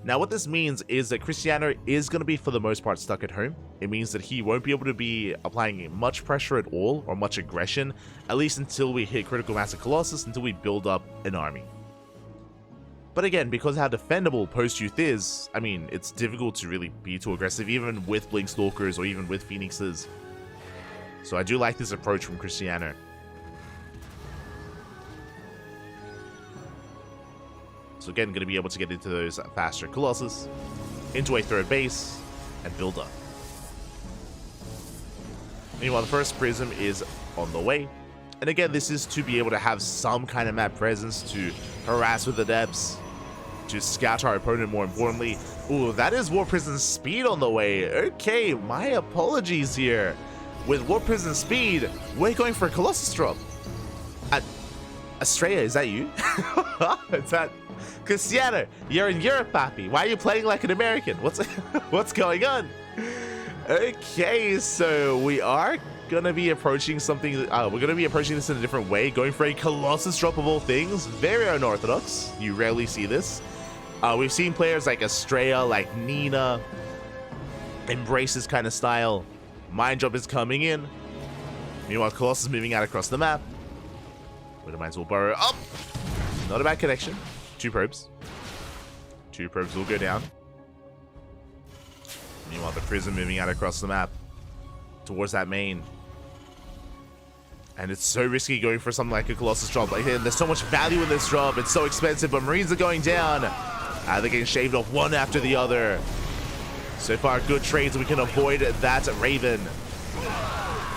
Now, what this means is that Krystianer is going to be, for the most part, stuck at home. It means that he won't be able to be applying much pressure at all, or much aggression, at least until we hit Critical Mass of Colossus, until we build up an army. But again, because how defendable post-youth is, I mean, it's difficult to really be too aggressive, even with Blink Stalkers or even with Phoenixes. So I do like this approach from Krystianer. So again, going to be able to get into those faster Colossus, into a third base, and build up. Meanwhile, the first Prism is on the way. And again, this is to be able to have some kind of map presence to harass with the depths, to scout our opponent more importantly. Ooh, that is Warp Prism speed on the way. Okay, my apologies here. With Warp Prism speed, we're going for a Colossus drop. Estrella, is that you? Is that Krystianer? You're in Europe, papi. Why are you playing like an American? What's going on? Okay, so we are gonna be approaching something. We're gonna be approaching this in a different way, going for a Colossus drop of all things. Very unorthodox. You rarely see this. We've seen players like Estrella, like Nina, embrace this kind of style. Mind Drop is coming in. Meanwhile, Colossus moving out across the map. Where the mines will burrow up. Not a bad connection. 2 probes. 2 probes will go down. Meanwhile, the Prism moving out across the map towards that main. And it's so risky going for something like a Colossus drop. Like, there's so much value in this drop. It's so expensive, but Marines are going down. They're getting shaved off one after the other. So far, good trades. We can avoid that Raven.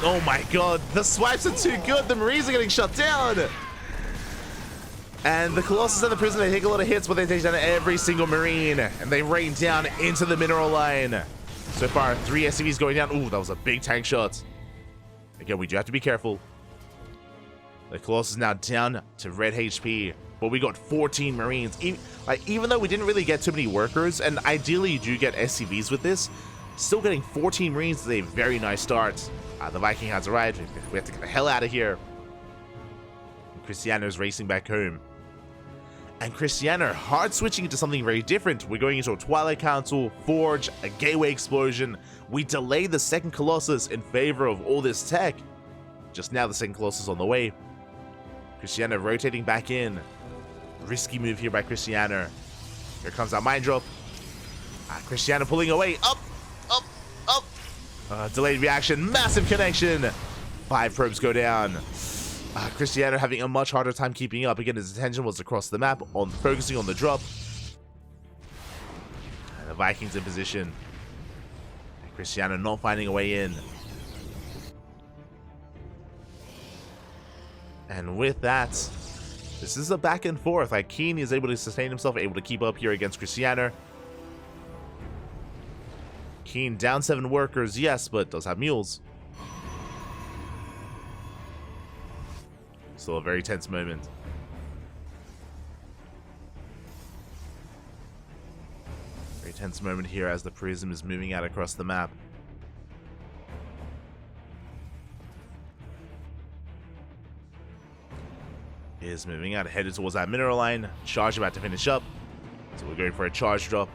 Oh my god, the swipes are too good. The Marines are getting shut down. And the Colossus and the Prism, they take a lot of hits, but they take down every single Marine. And they rain down into the mineral line. So far, 3 SCVs going down. Ooh, that was a big tank shot. Again, we do have to be careful. The Colossus is now down to red HP, but we got 14 Marines. Even though we didn't really get too many workers, and ideally you do get SCVs with this, still getting 14 Marines is a very nice start. The Viking has arrived. We have to get the hell out of here. Krystianer is racing back home. And Krystianer hard switching into something very different. We're going into a Twilight Council, Forge, a Gateway Explosion. We delayed the second Colossus in favor of all this tech. Just now the second Colossus on the way. Krystianer rotating back in. Risky move here by Krystianer. Here comes our Mind Drop. Krystianer pulling away. Up. Delayed reaction. Massive connection. 5 probes go down. Krystianer having a much harder time keeping up. Again, his attention was across the map, focusing on the drop. And the Vikings in position. And Krystianer not finding a way in. And with that, this is a back and forth. Like, Keen is able to sustain himself, able to keep up here against Krystianer. Keen down 7 workers, yes, but does have mules. Still a very tense moment. Very tense moment here as the Prism is moving out across the map. Is moving out, headed towards that mineral line. Charge about to finish up. So we're going for a charge drop.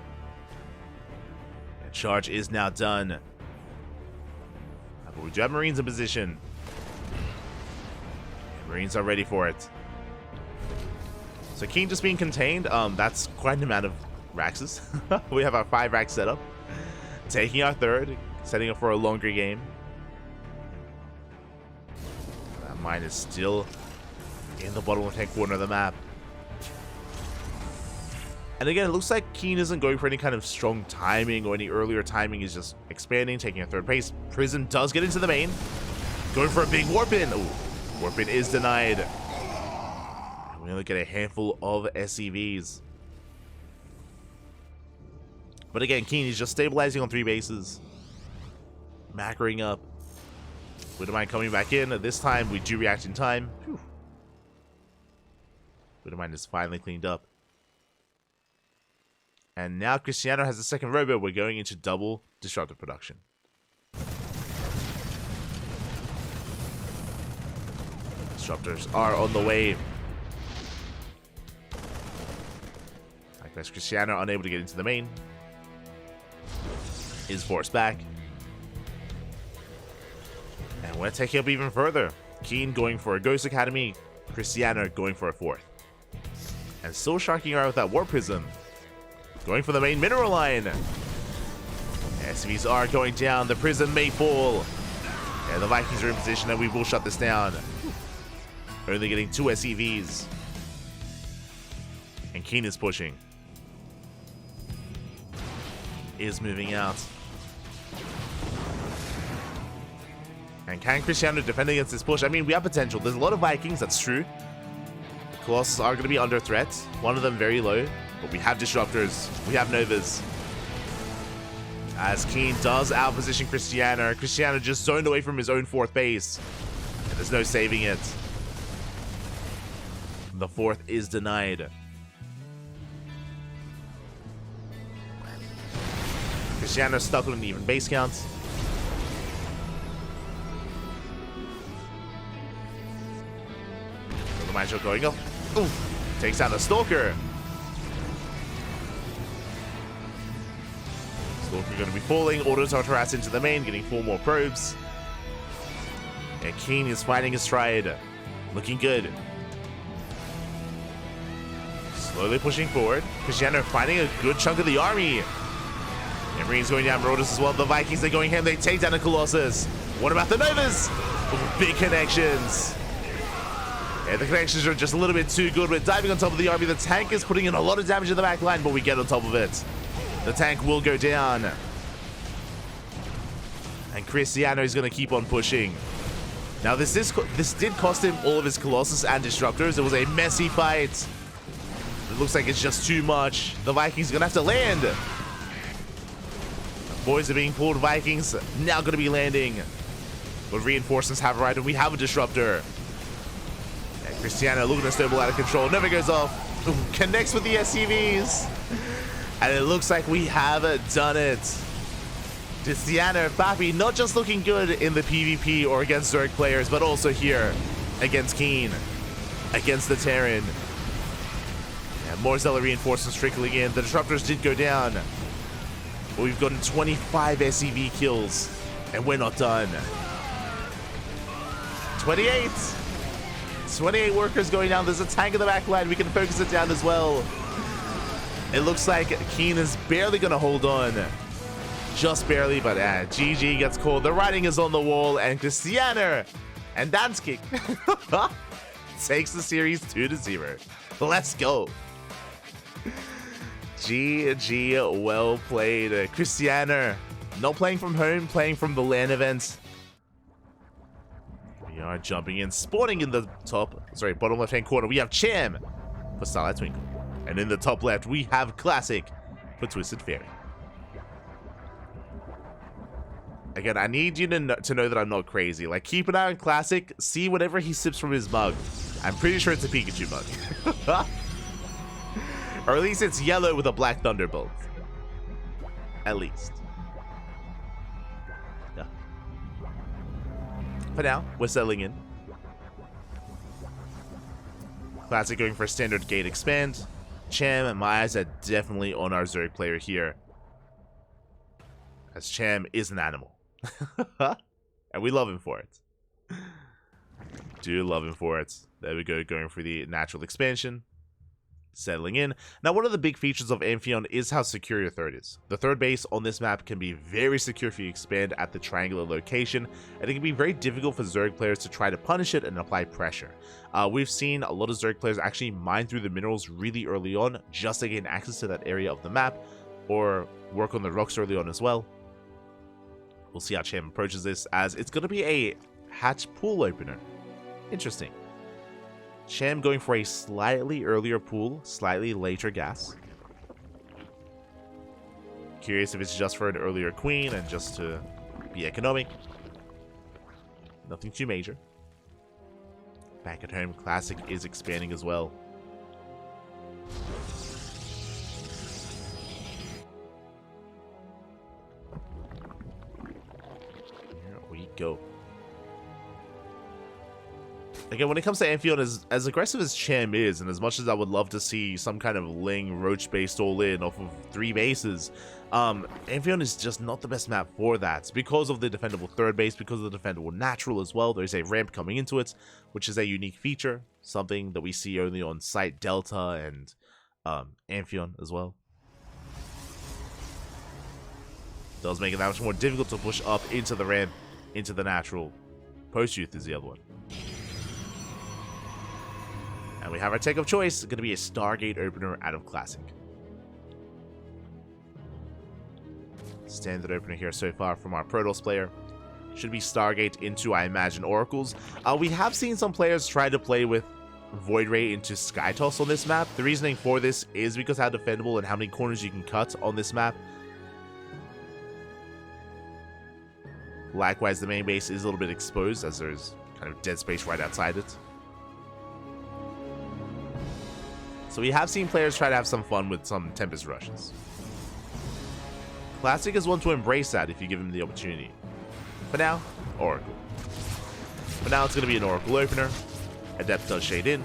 And charge is now done. But we do have Marines in position. Marines are ready for it. So Keen just being contained. That's quite an amount of Raxes. We have our 5 racks set up. Taking our 3rd. Setting up for a longer game. That mine is still in the bottom left-hand corner of the map. And again, it looks like Keen isn't going for any kind of strong timing or any earlier timing. He's just expanding, taking a 3rd base. Prism does get into the main. Going for a big warp in. Ooh. Warp in is denied. We only get a handful of SCVs. But again, Keen is just stabilizing on 3 bases. Macroing up. Widowmine coming back in. This time, we do react in time. Whew. Widowmine is finally cleaned up. And now Krystianer has the second robo. We're going into double disruptive production. Disruptors are on the way. Likewise, Krystianer unable to get into the main. Is forced back. And we're taking up even further. Keen going for a Ghost Academy. Krystianer going for a 4th. And still sharking out with that Warp Prism. Going for the main mineral line. SCVs are going down. The Prism may fall. And the Vikings are in position and we will shut this down. Only getting 2 SCVs. And Keen is pushing. Is moving out. And can Krystianer defend against this push? I mean, we have potential. There's a lot of Vikings, that's true. The Colossus are going to be under threat. One of them very low. But we have Disruptors. We have Novas. As Keen does outposition Krystianer. Krystianer just zoned away from his own 4th base. And there's no saving it. The 4th is denied. Krystianer stuck with an even base count. The Mancho going up. Ooh, takes out the Stalker. Stalker going to be falling. Autos are harassed into the main, getting 4 more probes. And Keen is fighting his stride. Looking good. Slowly pushing forward. Krystianer finding a good chunk of the army. And Marines going down Marauders as well. The Vikings are going ham. They take down the Colossus. What about the Novas? Oh, big connections. Yeah, the connections are just a little bit too good. We're diving on top of the army. The tank is putting in a lot of damage in the back line, but we get on top of it. The tank will go down. And Krystianer is going to keep on pushing. Now, this did cost him all of his Colossus and Disruptors. It was a messy fight. It looks like it's just too much. The Vikings are going to have to land. The boys are being pulled. Vikings now going to be landing. But reinforcements have arrived, and we have a Disruptor. And Krystianer looking to snowball out of control. Never goes off. Ooh, connects with the SCVs. And it looks like we have done it. Krystianer, Papi, not just looking good in the PvP or against Zerg players, but also here against Keen, against the Terran. And more Zealot reinforcements trickling in. The Disruptors did go down. But we've gotten 25 SCV kills, and we're not done. 28! 28 workers going down. There's a tank in the back line. We can focus it down as well. It looks like Keen is barely going to hold on. Just barely, but GG gets called. The writing is on the wall, and Krystianer and Danskik takes the series 2-0. Let's go. GG, well played. Krystianer, not playing from home, playing from the LAN event. We are jumping in, spawning in the bottom left-hand corner. We have Cham for Starlight Twinkle. And in the top left, we have Classic for Twisted Fairy. Again, I need you to know that I'm not crazy. Like, keep an eye on Classic. See whatever he sips from his mug. I'm pretty sure it's a Pikachu mug. Or at least it's yellow with a black thunderbolt. At least. Yeah. For now, we're settling in. Classic going for a standard gate expand. Cham, my eyes are definitely on our Zerg player here. As Cham is an animal. And we love him for it. Do love him for it. There we go, going for the natural expansion. Settling in. Now, one of the big features of Amphion is how secure your third is. The third base on this map can be very secure if you expand at the triangular location, and it can be very difficult for Zerg players to try to punish it and apply pressure. We've seen a lot of Zerg players actually mine through the minerals really early on just to gain access to that area of the map, or work on the rocks early on as well. We'll see how Cham approaches this, as it's going to be a hatch pool opener. Interesting. Cham going for a slightly earlier pool, slightly later gas. Curious if it's just for an earlier queen and just to be economic. Nothing too major. Back at home, Classic is expanding as well. Here we go. Again, when it comes to Amphion, as aggressive as Cham is, and as much as I would love to see some kind of Ling Roach-based all-in off of 3 bases, Amphion is just not the best map for that. Because of the defendable third base, because of the defendable natural as well, there's a ramp coming into it, which is a unique feature, something that we see only on Site Delta and Amphion as well. Does make it that much more difficult to push up into the ramp, into the natural. Post-Youth is the other one. And we have our tech of choice. It's going to be a Stargate opener out of Classic. Standard opener here so far from our Protoss player. Should be Stargate into, I imagine, Oracles. We have seen some players try to play with Void Ray into Sky Toss on this map. The reasoning for this is because how defendable and how many corners you can cut on this map. Likewise, the main base is a little bit exposed as there's kind of dead space right outside it. So we have seen players try to have some fun with some Tempest Rushes. Classic is one to embrace that if you give him the opportunity. For now, Oracle. For now, it's going to be an Oracle opener. Adept does shade in.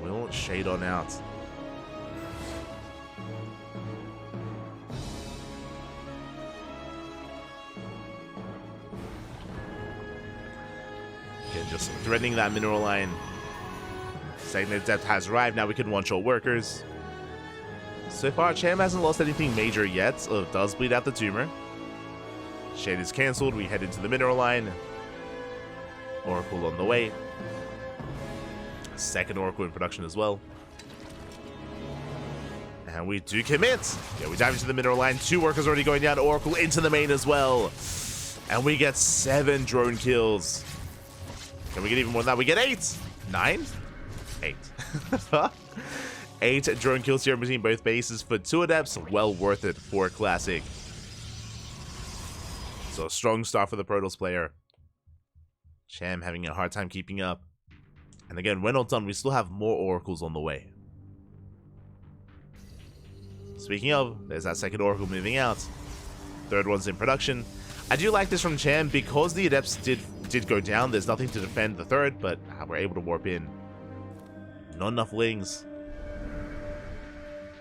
We'll shade on out. Just threatening that mineral line. Saying that Adept has arrived, now we can one-shot workers. So far, Cham hasn't lost anything major yet, so it does bleed out the tumor. Shade is cancelled, we head into the mineral line. Oracle on the way. Second Oracle in production as well. And we do commit! Yeah, we dive into the mineral line, 2 workers already going down, Oracle into the main as well. And we get 7 drone kills. Can we get even more than that? We get 8! 9? 8. 8 drone kills here between both bases for 2 Adepts. Well worth it for Classic. So a strong start for the Protoss player. Cham having a hard time keeping up. And again, when not done, we still have more Oracles on the way. Speaking of, there's that second Oracle moving out. Third one's in production. I do like this from Cham because the Adepts did go down. There's nothing to defend the third, but we're able to warp in. Not enough Lings.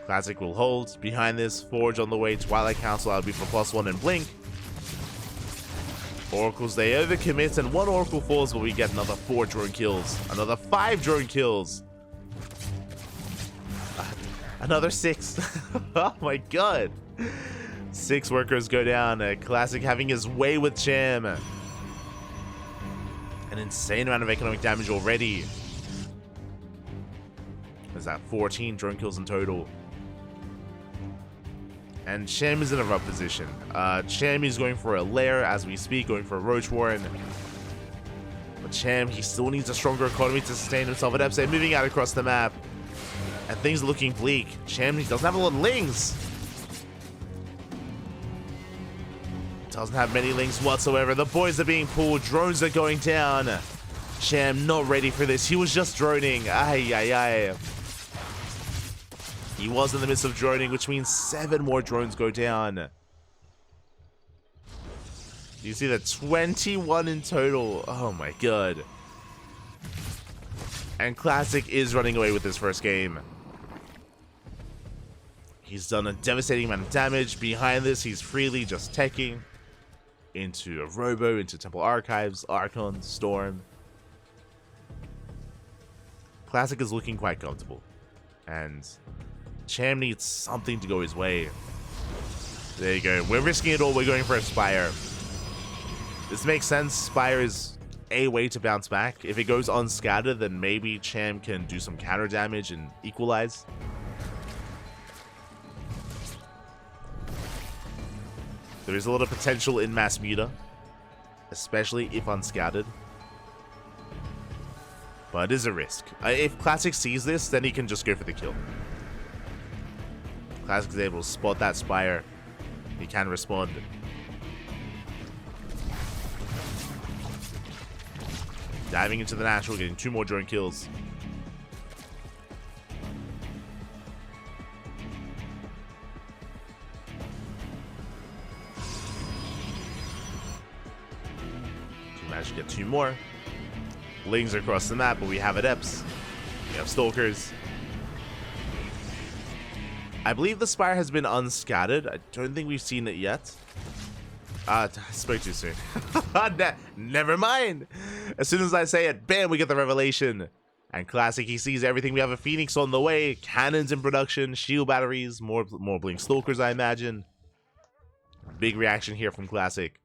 Classic will hold. Behind this, Forge on the way. Twilight Council, that'll be for +1 and Blink. Oracles, they overcommit, and 1 Oracle falls, but we get another 4 drone kills. Another 5 drone kills. Another 6. Oh my god. 6 workers go down. Classic having his way with Cham. An insane amount of economic damage already. There's that 14 drone kills in total. And Cham is in a rough position. Cham is going for a lair as we speak, going for a Roach Warren. But Cham, he still needs a stronger economy to sustain himself. At Epstein moving out across the map. And things are looking bleak. Cham, he doesn't have a lot of Lings. Doesn't have many Lings whatsoever. The boys are being pulled. Drones are going down. Cham not ready for this. He was just droning. Ay, ay, ay. He was in the midst of droning, which means 7 more drones go down. You see that 21 in total. Oh my god. And Classic is running away with this first game. He's done a devastating amount of damage. Behind this, he's freely just teching into a Robo, into Temple Archives, Archon, Storm. Classic is looking quite comfortable. And Cham needs something to go his way. There you go. We're risking it all. We're going for a Spire. This makes sense. Spire is a way to bounce back. If it goes unscattered, then maybe Cham can do some counter damage and equalize. There is a lot of potential in Mass Muta. especially if unscouted. But it is a risk. If Classic sees this, then he can just go for the kill. Classic is able to spot that Spire. He can respond. Diving into the natural, getting 2 more drone kills. Managed to get 2 more. Lings across the map, but we have Adepts. We have Stalkers. I believe the Spire has been unscattered. I don't think we've seen it yet. I spoke too soon. Never mind. As soon as I say it, bam, we get the revelation. And Classic, he sees everything. We have a Phoenix on the way, cannons in production, shield batteries, more Blink Stalkers, I imagine. Big reaction here from Classic.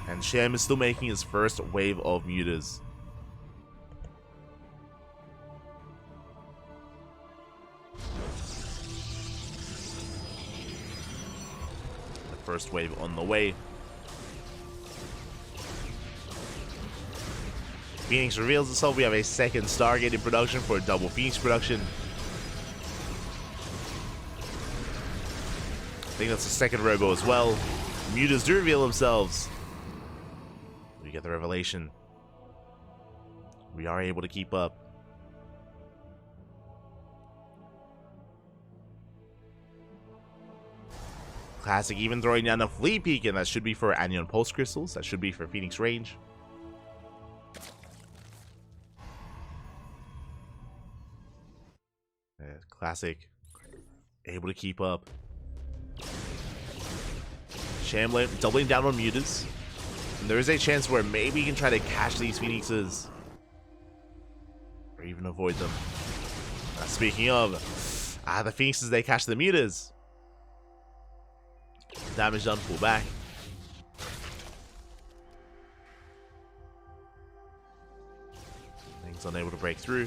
And Cham is still making his first wave of mutas. The first wave on the way. Phoenix reveals itself. We have a second Stargate in production for a double Phoenix production. I think that's the second robo as well. Mutas do reveal themselves. We get the revelation. We are able to keep up. Classic even throwing down a Flea Peak, and that should be for Anion Pulse Crystals. That should be for Phoenix range. Classic able to keep up. Cham doubling down on mutas. And there is a chance where maybe he can try to catch these Phoenixes. Or even avoid them. Speaking of, the Phoenixes, they catch the mutas. Damage done, pull back. Things unable to break through.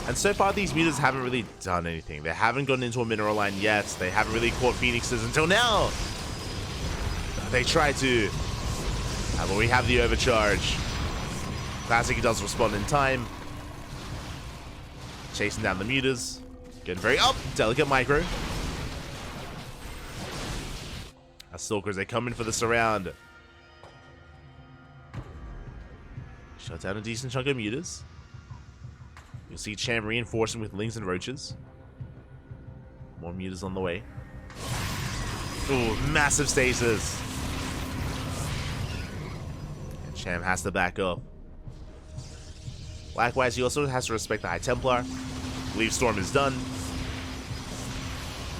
And so far, these mutas haven't really done anything. They haven't gotten into a mineral line yet. They haven't really caught Phoenixes until now. They try to. But we have the overcharge. Classic does respond in time. Chasing down the mutas. Getting very up. Delicate micro. As Stalkers, they come in for the surround. Shut down a decent chunk of mutas. You'll see Cham reinforcing with Lings and Roaches. More mutas on the way. Ooh, massive stasis. And Cham has to back up. Likewise, he also has to respect the High Templar. Leaf Storm is done.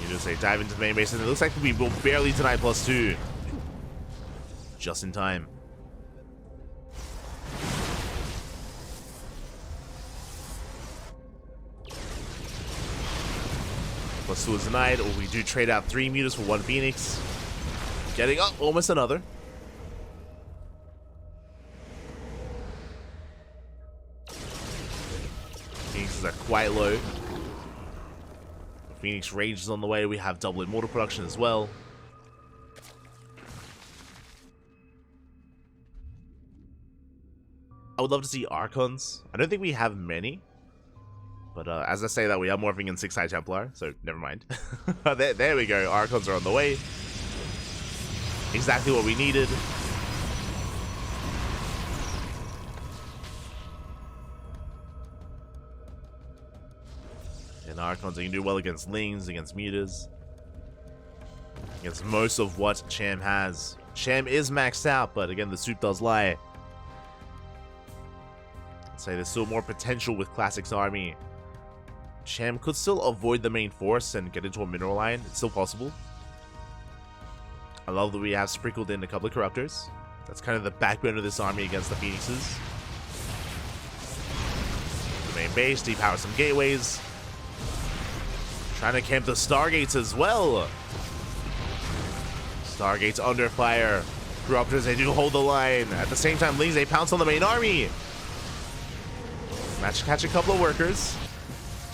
You just say dive into the main base, and it looks like we will barely deny +2. Just in time. +2 is denied, or we do trade out 3 mutas for 1 Phoenix. Getting up, almost another. Phoenixes are quite low. Phoenix Rage is on the way. We have double Immortal production as well. I would love to see Archons. I don't think we have many. But as I say that, we are morphing in 6 High Templar, so never mind. there we go. Archons are on the way. Exactly what we needed. And Archons, they can do well against Lings, against mutas. Against most of what Cham has. Cham is maxed out, but again, the soup does lie. I'd say there's still more potential with Classic's army. Cham could still avoid the main force and get into a mineral line. It's still possible. I love that we have sprinkled in a couple of Corruptors. That's kind of the backbone of this army against the Phoenixes. The main base, depower some gateways. Trying to camp the Stargates as well. Stargates under fire. Corruptors, they do hold the line. At the same time, Lings, they pounce on the main army. Match catch a couple of workers.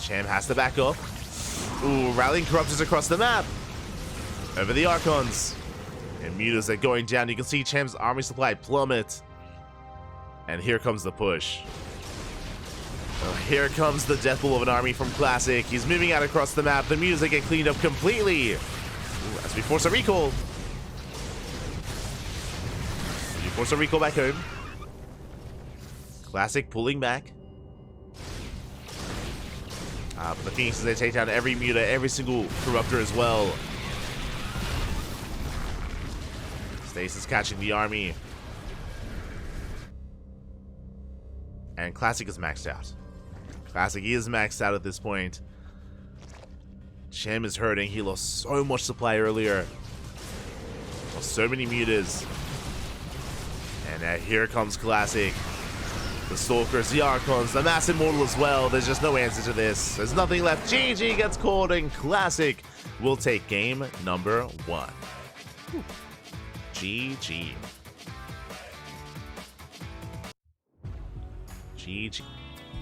Cham has to back up. Ooh, rallying Corruptors across the map. Over the Archons. And mutas are going down. You can see Cham's army supply plummet. And here comes the push. Oh, here comes the death blow of an army from Classic. He's moving out across the map. The mutas get cleaned up completely. Ooh, as we force a recall. We force a recall back home. Classic pulling back. But the Phoenixes, they take down every muta, every single corruptor as well. Stasis catching the army. And Classic is maxed out. Classic is maxed out at this point. Cham is hurting. He lost so much supply earlier. Lost so many mutas. And here comes Classic. The Stalkers, the Archons, the Mass Immortal as well. There's just no answer to this. There's nothing left. GG gets called, and Classic will take game number 1. Whew. GG. GG.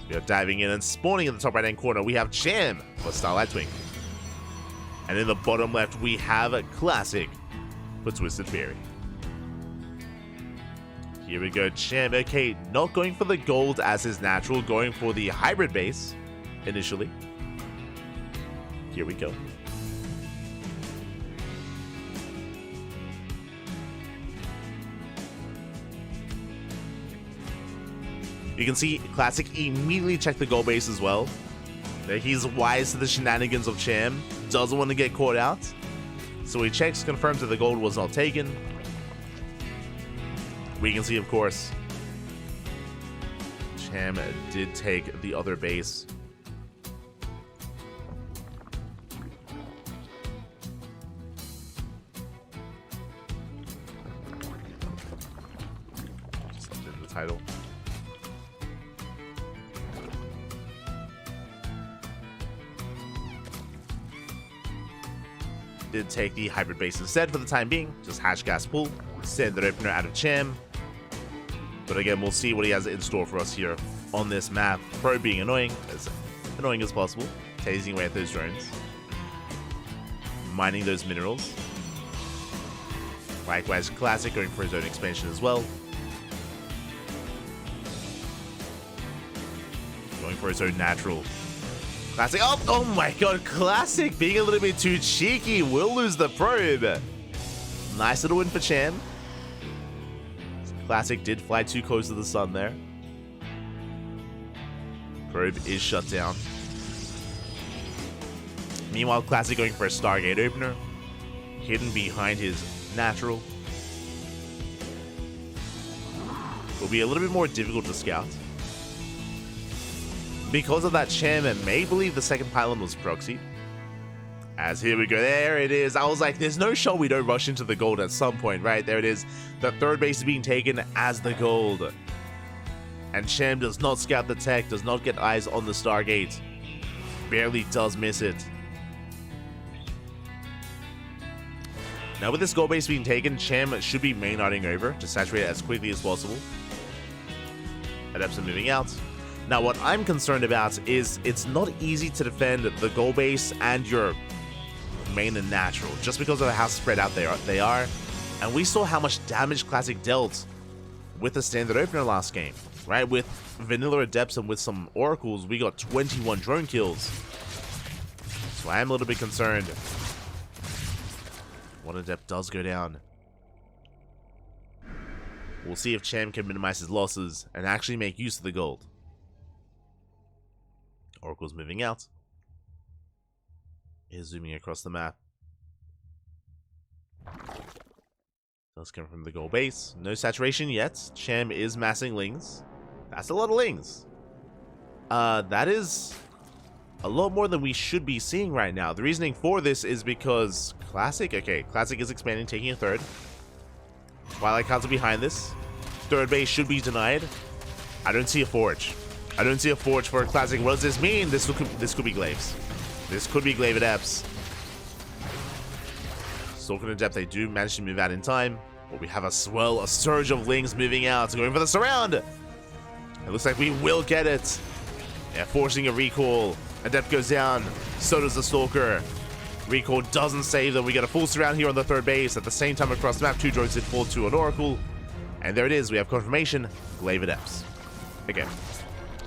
We are diving in and spawning in the top right-hand corner. We have Cham for Starlight Twinkle. And in the bottom left, we have Classic for Twisted Fairy. Here we go, Cham. Okay, not going for the gold as his natural, going for the hybrid base initially. Here we go. You can see Classic immediately checked the gold base as well. He's wise to the shenanigans of Cham. Doesn't want to get caught out. So he checks, confirms that the gold was not taken. We can see, of course, Cham did take the other base. Just updated the title. Did take the hybrid base instead for the time being. Just hash gas pull. Send the opener out of Cham. But again, we'll see what he has in store for us here on this map. Probe being annoying as possible. Tasing away at those drones. Mining those minerals. Likewise, Classic going for his own expansion as well. Going for his own natural. Classic, oh my god, Classic being a little bit too cheeky. Will lose the probe. Nice little win for Cham. Classic did fly too close to the sun there. Probe is shut down. Meanwhile, Classic going for a Stargate opener. Hidden behind his natural. Will be a little bit more difficult to scout. Because of that, Cham may believe the second pylon was proxied. As here we go, there it is. I was like, there's no shot we don't rush into the gold at some point, right? There it is. The third base is being taken as the gold. And Cham does not scout the tech, does not get eyes on the Stargate. Barely does miss it. Now with this gold base being taken, Cham should be main-arting over to saturate it as quickly as possible. Adepts are moving out. Now what I'm concerned about is it's not easy to defend the gold base and your main and natural, just because of how spread out they are. And we saw how much damage Classic dealt with the standard opener last game, right? With vanilla adepts and with some oracles, we got 21 drone kills. So I am a little bit concerned. One adept does go down. We'll see if Cham can minimize his losses and actually make use of the gold. Oracle's moving out. Is zooming across the map. Does come from the gold base. No saturation yet. Cham is massing lings. That's a lot of lings. That is a lot more than we should be seeing right now. The reasoning for this is because Classic is expanding, taking a third. Twilight cards are behind this. Third base should be denied. I don't see a forge. I don't see a forge for a Classic. What does this mean? This could be glaives. This could be glaive adepts. Stalker and adept, they do manage to move out in time. But we have a swell, a surge of lings moving out, going for the surround. It looks like we will get it. Yeah, forcing a recall. Adept goes down. So does the Stalker. Recall doesn't save them. We get a full surround here on the third base. At the same time across the map, 2 drones did fall to an Oracle. And there it is. We have confirmation. Glaive adepts. Okay.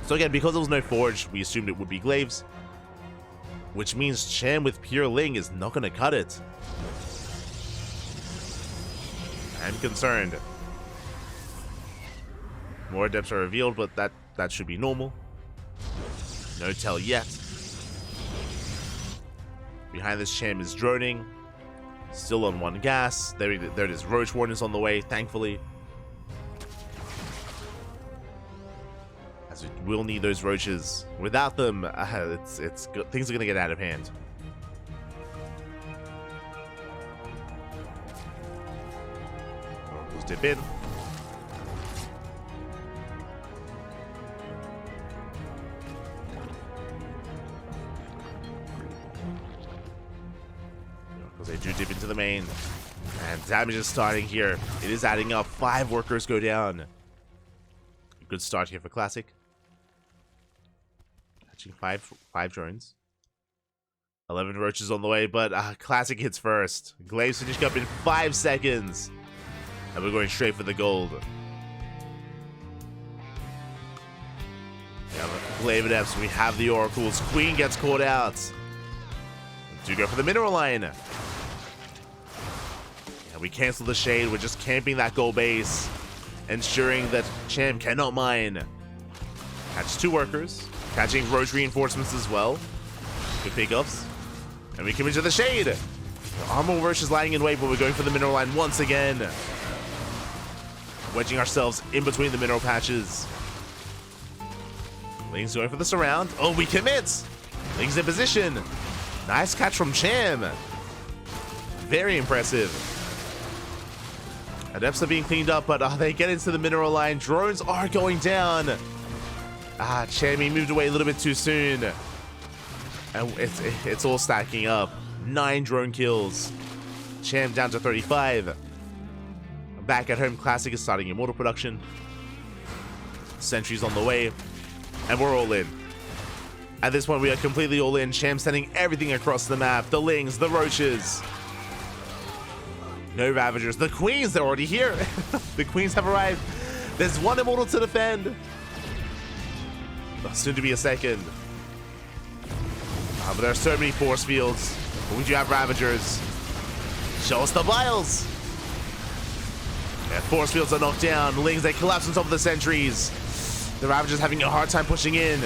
So again, because there was no Forge, we assumed it would be Glaives. Which means Cham with Pure Ling is not going to cut it. I'm concerned. More adepts are revealed, but that should be normal. No tell yet. Behind this, Cham is droning. Still on 1 gas. There it is. Roach Warden is on the way, thankfully. As we will need those roaches. Without them, it's good. Things are going to get out of hand. Oracles dip in. They do dip into the main, and damage is starting here. It is adding up. 5 workers go down. A good start here for Classic. Catching five drones. 11 roaches on the way, but Classic hits first. Glaives finish up in 5 seconds, and we're going straight for the gold. We have Glaive Adepts. We have the Oracles. Queen gets caught out. We do go for the mineral line. We cancel the shade. We're just camping that gold base, ensuring that Cham cannot mine. Catch 2 workers. Catching roach reinforcements as well. Good pickups. And we come into the shade. The armor rush is lying in wait, but we're going for the mineral line once again. Wedging ourselves in between the mineral patches. Ling's going for the surround. Oh, we commit. Ling's in position. Nice catch from Cham. Very impressive. Adepts are being cleaned up, but they get into the mineral line. Drones are going down. Cham, he moved away a little bit too soon. And it's all stacking up. 9 drone kills. Cham down to 35. Back at home, Classic is starting Immortal production. Sentries on the way. And we're all in. At this point, we are completely all in. Cham sending everything across the map. The Lings, the Roaches. No Ravagers. The Queens, they're already here. The Queens have arrived. There's 1 Immortal to defend. Soon to be a second. But there are so many force fields. But we do have Ravagers. Show us the vials. Yeah, force fields are knocked down. Lings, they collapse on top of the sentries. The Ravagers having a hard time pushing in.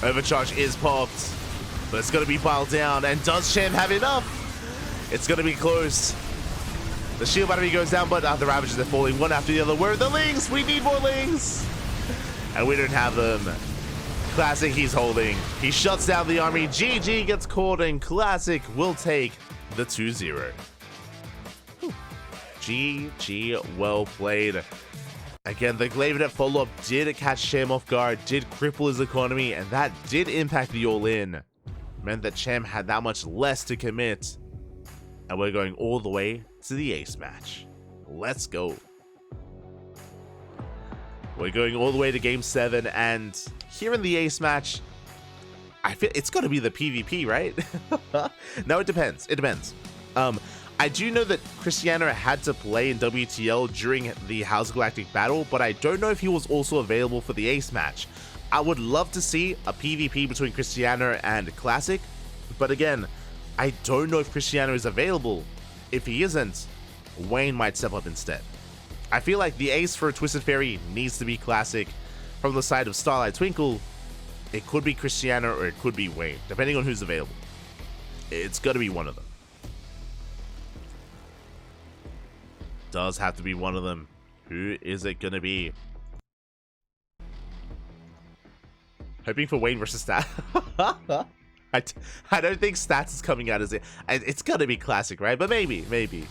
Overcharge is popped. But it's going to be piled down. And does Cham have enough? It's going to be close. The shield battery goes down, but the Ravagers are falling one after the other. Where are the Lings? We need more Lings. And we don't have them. Classic, he's holding. He shuts down the army. GG gets caught, and Classic will take the 2-0. GG, well played. Again, the Glaive Adept follow-up did catch Cham off guard, did cripple his economy, and that did impact the all-in. Meant that Cham had that much less to commit. And we're going all the way to the ace match. Let's go. We're going all the way to game 7, and here in the ace match, I feel it's got to be the PvP, right? No, it depends. It depends. I do know that Krystianer had to play in WTL during the House Galactic battle, but I don't know if he was also available for the ace match. I would love to see a PvP between Krystianer and Classic, but again, I don't know if Krystianer is available. If he isn't, Wayne might step up instead. I feel like the ace for Twisted Fairy needs to be Classic. From the side of Starlight Twinkle, it could be Krystianer or it could be Wayne, depending on who's available. It's got to be one of them. Does have to be one of them. Who is it gonna be? Hoping for Wayne versus Stats. I don't think Stats is coming out as it. It's gotta be Classic, right? But maybe.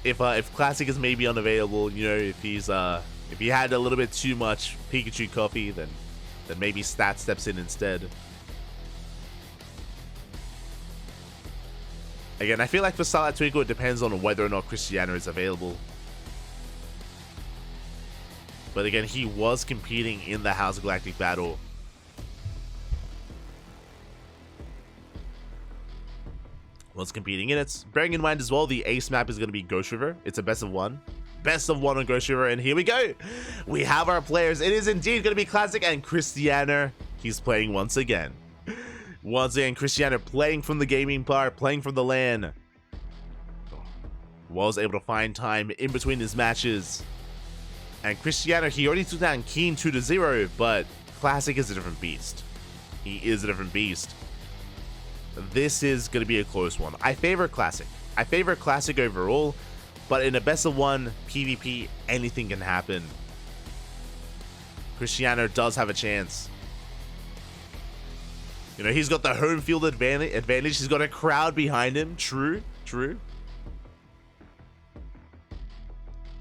If Classic is maybe unavailable, you know, if he had a little bit too much Pikachu coffee, then maybe Stats steps in instead. Again, I feel like for Starlight Twinkle, it depends on whether or not Krystianer is available. But again, he was competing in the House Galactic battle. was competing in it. Bearing in mind as well, the ace map is going to be Ghost River. It's a best of one. Best of one on Ghost River, and here we go. We have our players. It is indeed going to be Classic and Krystianer. He's playing once again. Once again, Krystianer playing from the gaming bar, playing from the LAN. Was able to find time in between his matches. And Krystianer, he already took down Keen 2-0, but Classic is a different beast. He is a different beast. This is going to be a close one. I favor Classic. I favor Classic overall, but in a best of one PvP, anything can happen. Krystianer does have a chance. You know, he's got the home field advantage. He's got a crowd behind him. True, true.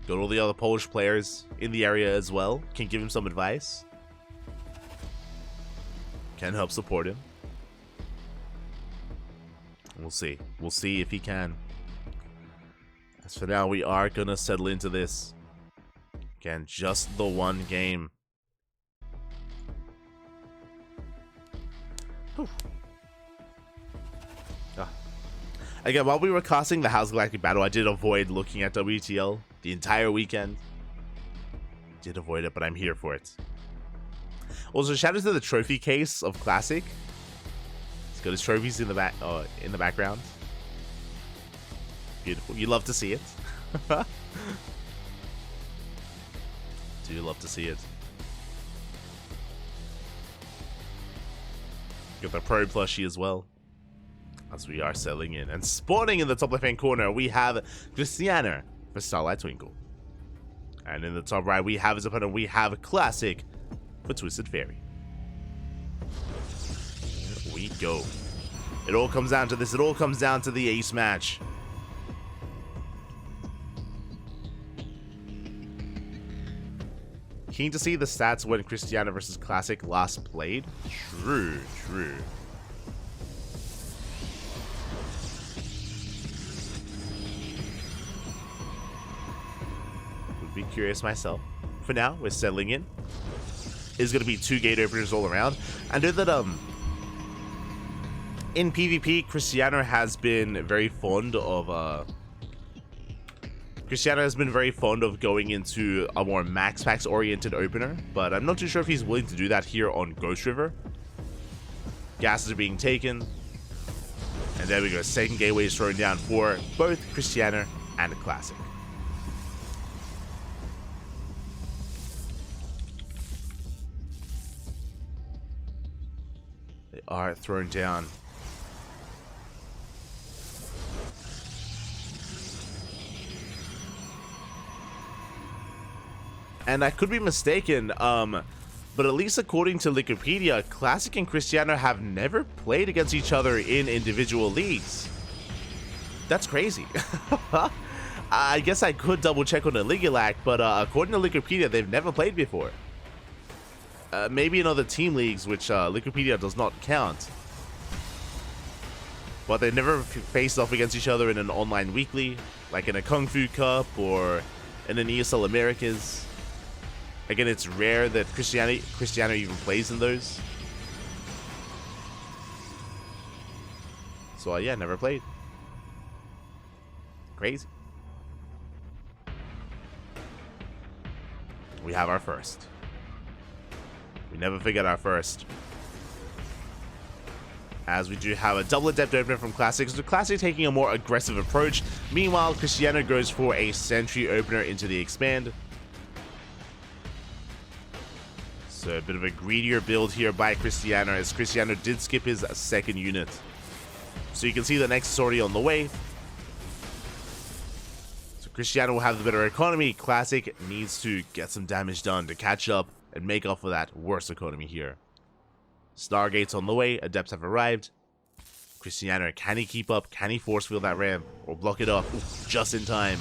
Got all the other Polish players in the area as well. Can give him some advice. Can help support him. We'll see. We'll see if he can. As for now, we are going to settle into this. Again, just the one game. Again, while we were casting the House Galactic Battle, I did avoid looking at WTL the entire weekend. Did avoid it, but I'm here for it. Also, shout out to the trophy case of Classic. He's got his trophies in the background. Beautiful. You love to see it. Do love to see it. Got the pro plushie as well. As we are settling in. And spawning in the top left hand corner, we have Krystianer for Starlight Twinkle. And in the top right, we have his opponent. We have Classic for Twisted Fairy. Here we go. It all comes down to this. It all comes down to the ace match. Keen to see the stats when Krystianer versus Classic last played? True, true. Would be curious myself. For now, we're settling in. It's going to be 2 gate openers all around. I know that in PvP, Krystianer has been very fond of going into a more max packs oriented opener, but I'm not too sure if he's willing to do that here on Ghost River. Gases are being taken, and there we go. Second gateway is thrown down for both Krystianer and Classic. They are thrown down. And I could be mistaken, but at least according to Wikipedia, Classic and Krystianer have never played against each other in individual leagues. That's crazy. I guess I could double check on the Ligulac, but according to Wikipedia, they've never played before. Maybe in other team leagues, which Wikipedia does not count. But they've never faced off against each other in an online weekly, like in a Kung Fu Cup or in an ESL Americas. Again, it's rare that Krystianer even plays in those. So yeah, never played. Crazy. We have our first. We never forget our first. As we do have a double adept opener from Classic. So Classic taking a more aggressive approach. Meanwhile, Krystianer goes for a sentry opener into the expand. So a bit of a greedier build here by Krystianer, as Krystianer did skip his second unit. So you can see the next is already on the way. So Krystianer will have the better economy. Classic needs to get some damage done to catch up and make up for that worse economy here. Stargate's on the way. Adepts have arrived. Krystianer, can he keep up? Can he force field that ramp or block it off? Ooh, just in time.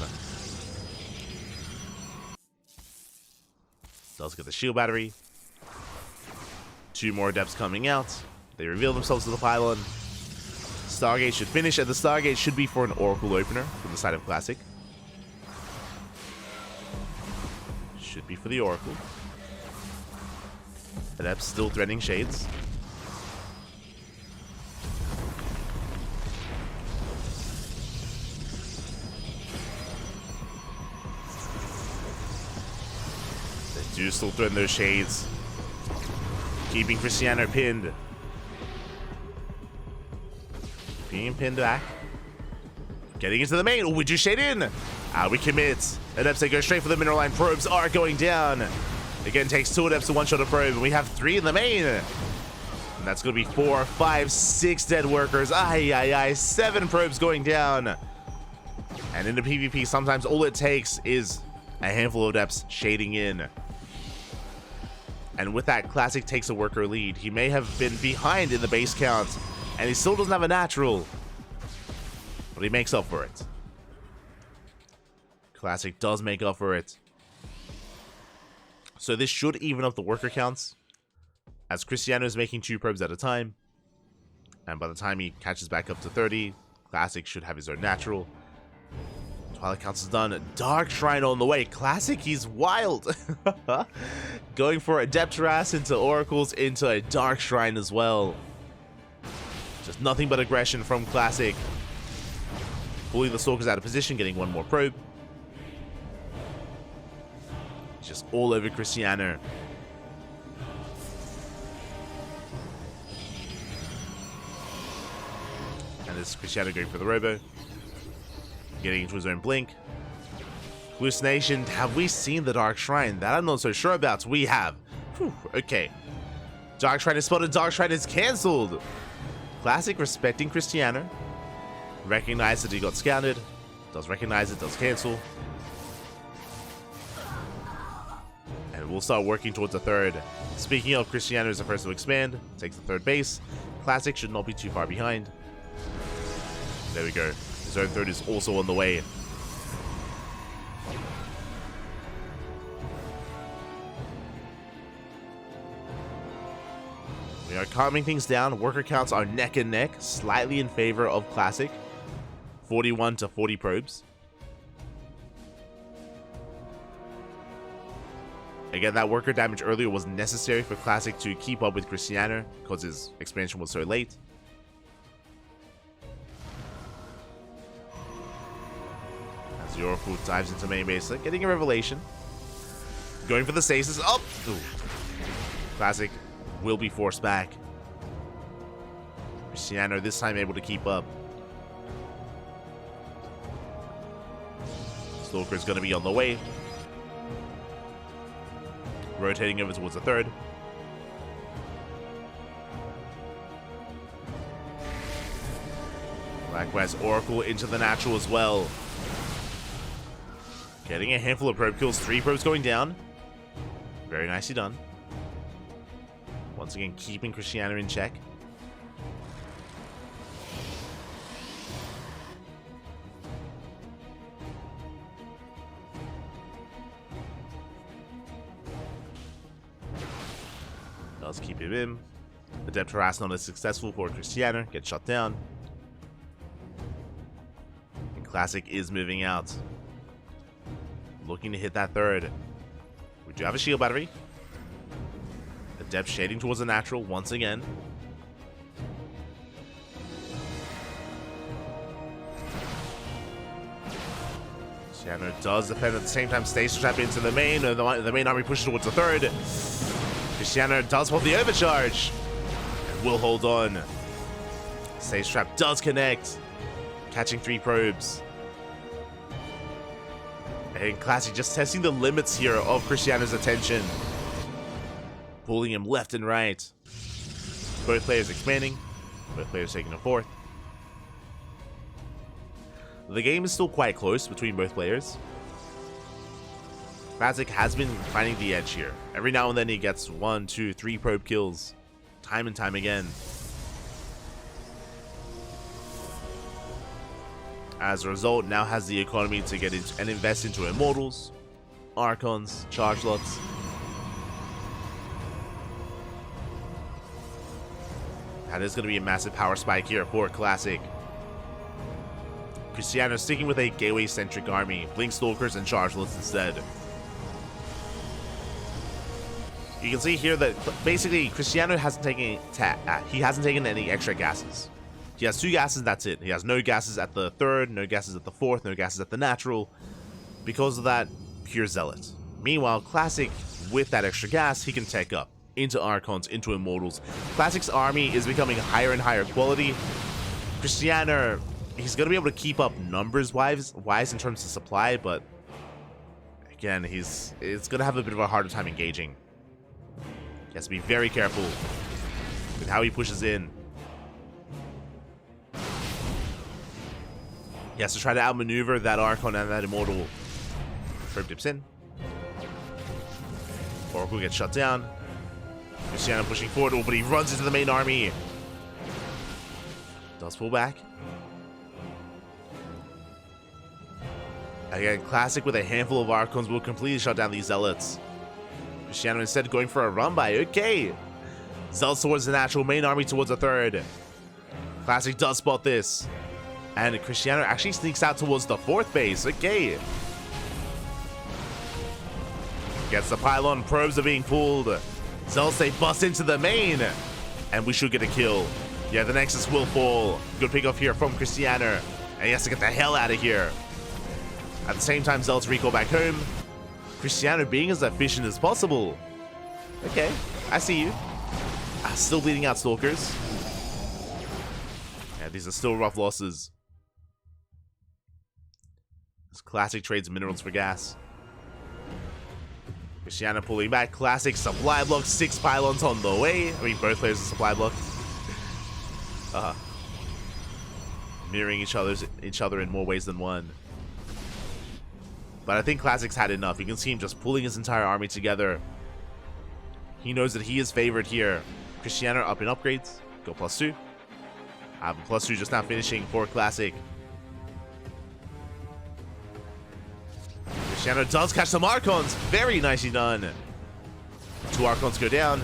Does get the shield battery. 2 more adepts coming out. They reveal themselves to the pylon. Stargate should finish, and the Stargate should be for an Oracle opener from the side of Classic. Should be for the Oracle. Adepts still threatening Shades. SC2 still throwing those shades. Keeping Krystianer pinned. Being pinned back. Getting into the main. Oh, we do shade in. We commit. Adepts, they go straight for the mineral line. Probes are going down. Again, takes 2 Adepts to one-shot a probe. And we have 3 in the main. And that's going to be 4, 5, 6 dead workers. 7 probes going down. And in the PvP, sometimes all it takes is a handful of Adepts shading in. And with that, Classic takes a worker lead. He may have been behind in the base count, and he still doesn't have a natural. But he makes up for it. Classic does make up for it. So this should even up the worker counts, as Krystianer is making 2 probes at a time. And by the time he catches back up to 30, Classic should have his own natural. Twilight Council's done. Dark Shrine on the way. Classic, he's wild. Going for Adept Harass into Oracles into a Dark Shrine as well. Just nothing but aggression from Classic. Pulling the Stalkers out of position, getting 1 more probe. He's just all over Krystianer. And this is Krystianer going for the Robo. Getting into his own blink. Hallucination. Have we seen the Dark Shrine? That I'm not so sure about. We have. Whew, okay. Dark Shrine is spotted. Dark Shrine is cancelled. Classic respecting Krystianer. Recognize that he got scouted. Does recognize it. Does cancel. And we'll start working towards the 3rd. Speaking of, Krystianer is the first to expand. Takes the 3rd base. Classic should not be too far behind. There we go. His own 3rd is also on the way. We are calming things down. Worker counts are neck and neck, slightly in favor of Classic. 41 to 40 probes. Again, that worker damage earlier was necessary for Classic to keep up with Krystianer because his expansion was so late. As the Oracle dives into main base, getting a revelation. Going for the stasis. Up! Oh. Classic will be forced back. Krystianer this time able to keep up. Stalker is going to be on the way. Rotating over towards the 3rd. Likewise, Oracle into the natural as well. Getting a handful of probe kills. 3 probes going down. Very nicely done. Once again, keeping Krystianer in check. Does keep him in. Adept Harass not as successful for Krystianer. Gets shut down. And Classic is moving out. Looking to hit that 3rd. We do have a shield battery. Adept shading towards the natural once again. Krystianer does defend at the same time. Stays trap into the main. The main army pushes towards the 3rd. Krystianer does hold the overcharge. And will hold on. Stage trap does connect. Catching 3 probes. And Classic just testing the limits here of Krystianer's attention. Pulling him left and right. Both players expanding. Both players taking a 4th. The game is still quite close between both players. Classic has been finding the edge here. Every now and then he gets 1, 2, 3 probe kills. Time and time again. As a result, now has the economy to get into and invest into Immortals, Archons, Charge Lots. That is going to be a massive power spike here for Classic. Krystianer sticking with a gateway-centric army, Blink Stalkers and Charge Lots instead. You can see here that basically Krystianer hasn't taken any extra gases. He has 2 gases, that's it. He has no gases at the 3rd, no gases at the 4th, no gases at the natural. Because of that, pure zealot. Meanwhile, Classic, with that extra gas, he can tech up into Archons, into Immortals. Classic's army is becoming higher and higher quality. Krystianer, he's going to be able to keep up numbers-wise in terms of supply, but again, it's going to have a bit of a harder time engaging. He has to be very careful with how he pushes in. He has to try to outmaneuver that Archon and that Immortal. Probe dips in. Oracle gets shut down. Krystianer pushing forward, but he runs into the main army. Does pull back. Again, Classic with a handful of Archons will completely shut down these Zealots. Krystianer instead going for a run by. Okay. Zealots towards the natural, main army towards a third. Classic does spot this. And Krystianer actually sneaks out towards the fourth base. Okay. Gets the pylon, probes are being pulled. Zealots, they bust into the main. And we should get a kill. Yeah, the Nexus will fall. Good pick off here from Krystianer. And he has to get the hell out of here. At the same time, Zealots recall back home. Krystianer being as efficient as possible. Okay, I see you. Still bleeding out Stalkers. Yeah, these are still rough losses. This Classic trades minerals for gas. Krystianer pulling back. Classic supply block. 6 pylons on the way. I mean, both players are supply block. Mirroring each other in more ways than one. But I think Classic's had enough. You can see him just pulling his entire army together. He knows that he is favored here. Krystianer up in upgrades. Go +2. I have a +2 just now finishing for Classic. Krystianer does catch some Archons. Very nicely done. 2 Archons go down.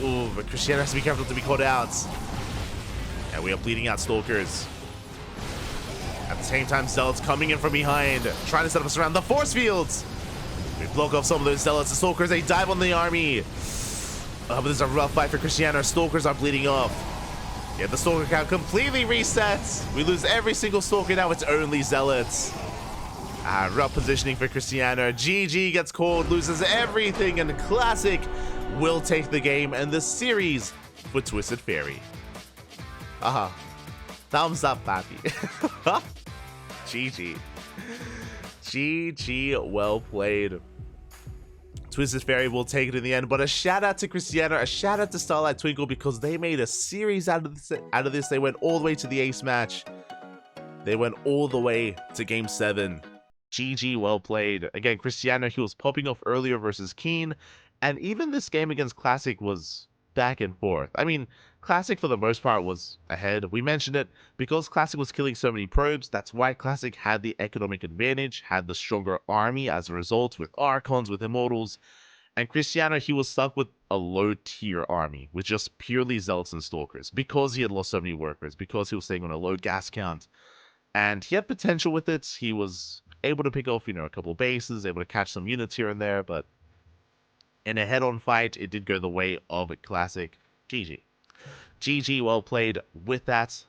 Ooh, but Krystianer has to be careful to be caught out. And we are bleeding out Stalkers. At the same time, Zealots coming in from behind, trying to set up us around the force fields. We block off some of those Zealots. The Stalkers, they dive on the army. But this is a rough fight for Krystianer. Stalkers are bleeding off. Yeah, the Stalker count completely resets. We lose every single Stalker. Now it's only Zealots. Rough positioning for Krystianer. GG gets called, loses everything, and Classic will take the game and the series for Twisted Fairy. Thumbs up, papi. GG. GG, well played. Twisted Fairy will take it in the end, but a shout out to Krystianer, a shout out to Starlight Twinkle, because they made a series out of this. They went all the way to the ace match. They went all the way to game 7. GG, well played. Again, Krystianer, he was popping off earlier versus Keen, and even this game against Classic was back and forth. I mean, Classic for the most part was ahead. We mentioned it, because Classic was killing so many probes, that's why Classic had the economic advantage, had the stronger army as a result, with Archons, with Immortals, and Krystianer, he was stuck with a low tier army, with just purely Zealots and Stalkers, because he had lost so many workers, because he was staying on a low gas count, and he had potential with it. He was able to pick off, a couple bases, able to catch some units here and there, but in a head-on fight, it did go the way of a Classic. GG. GG, well played. With that,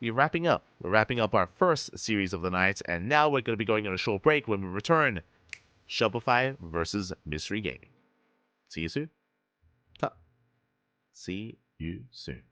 we're wrapping up. We're wrapping up our first series of the night, and now we're going to be going on a short break. When we return, Shopify versus Mystery Gaming. See you soon. See you soon.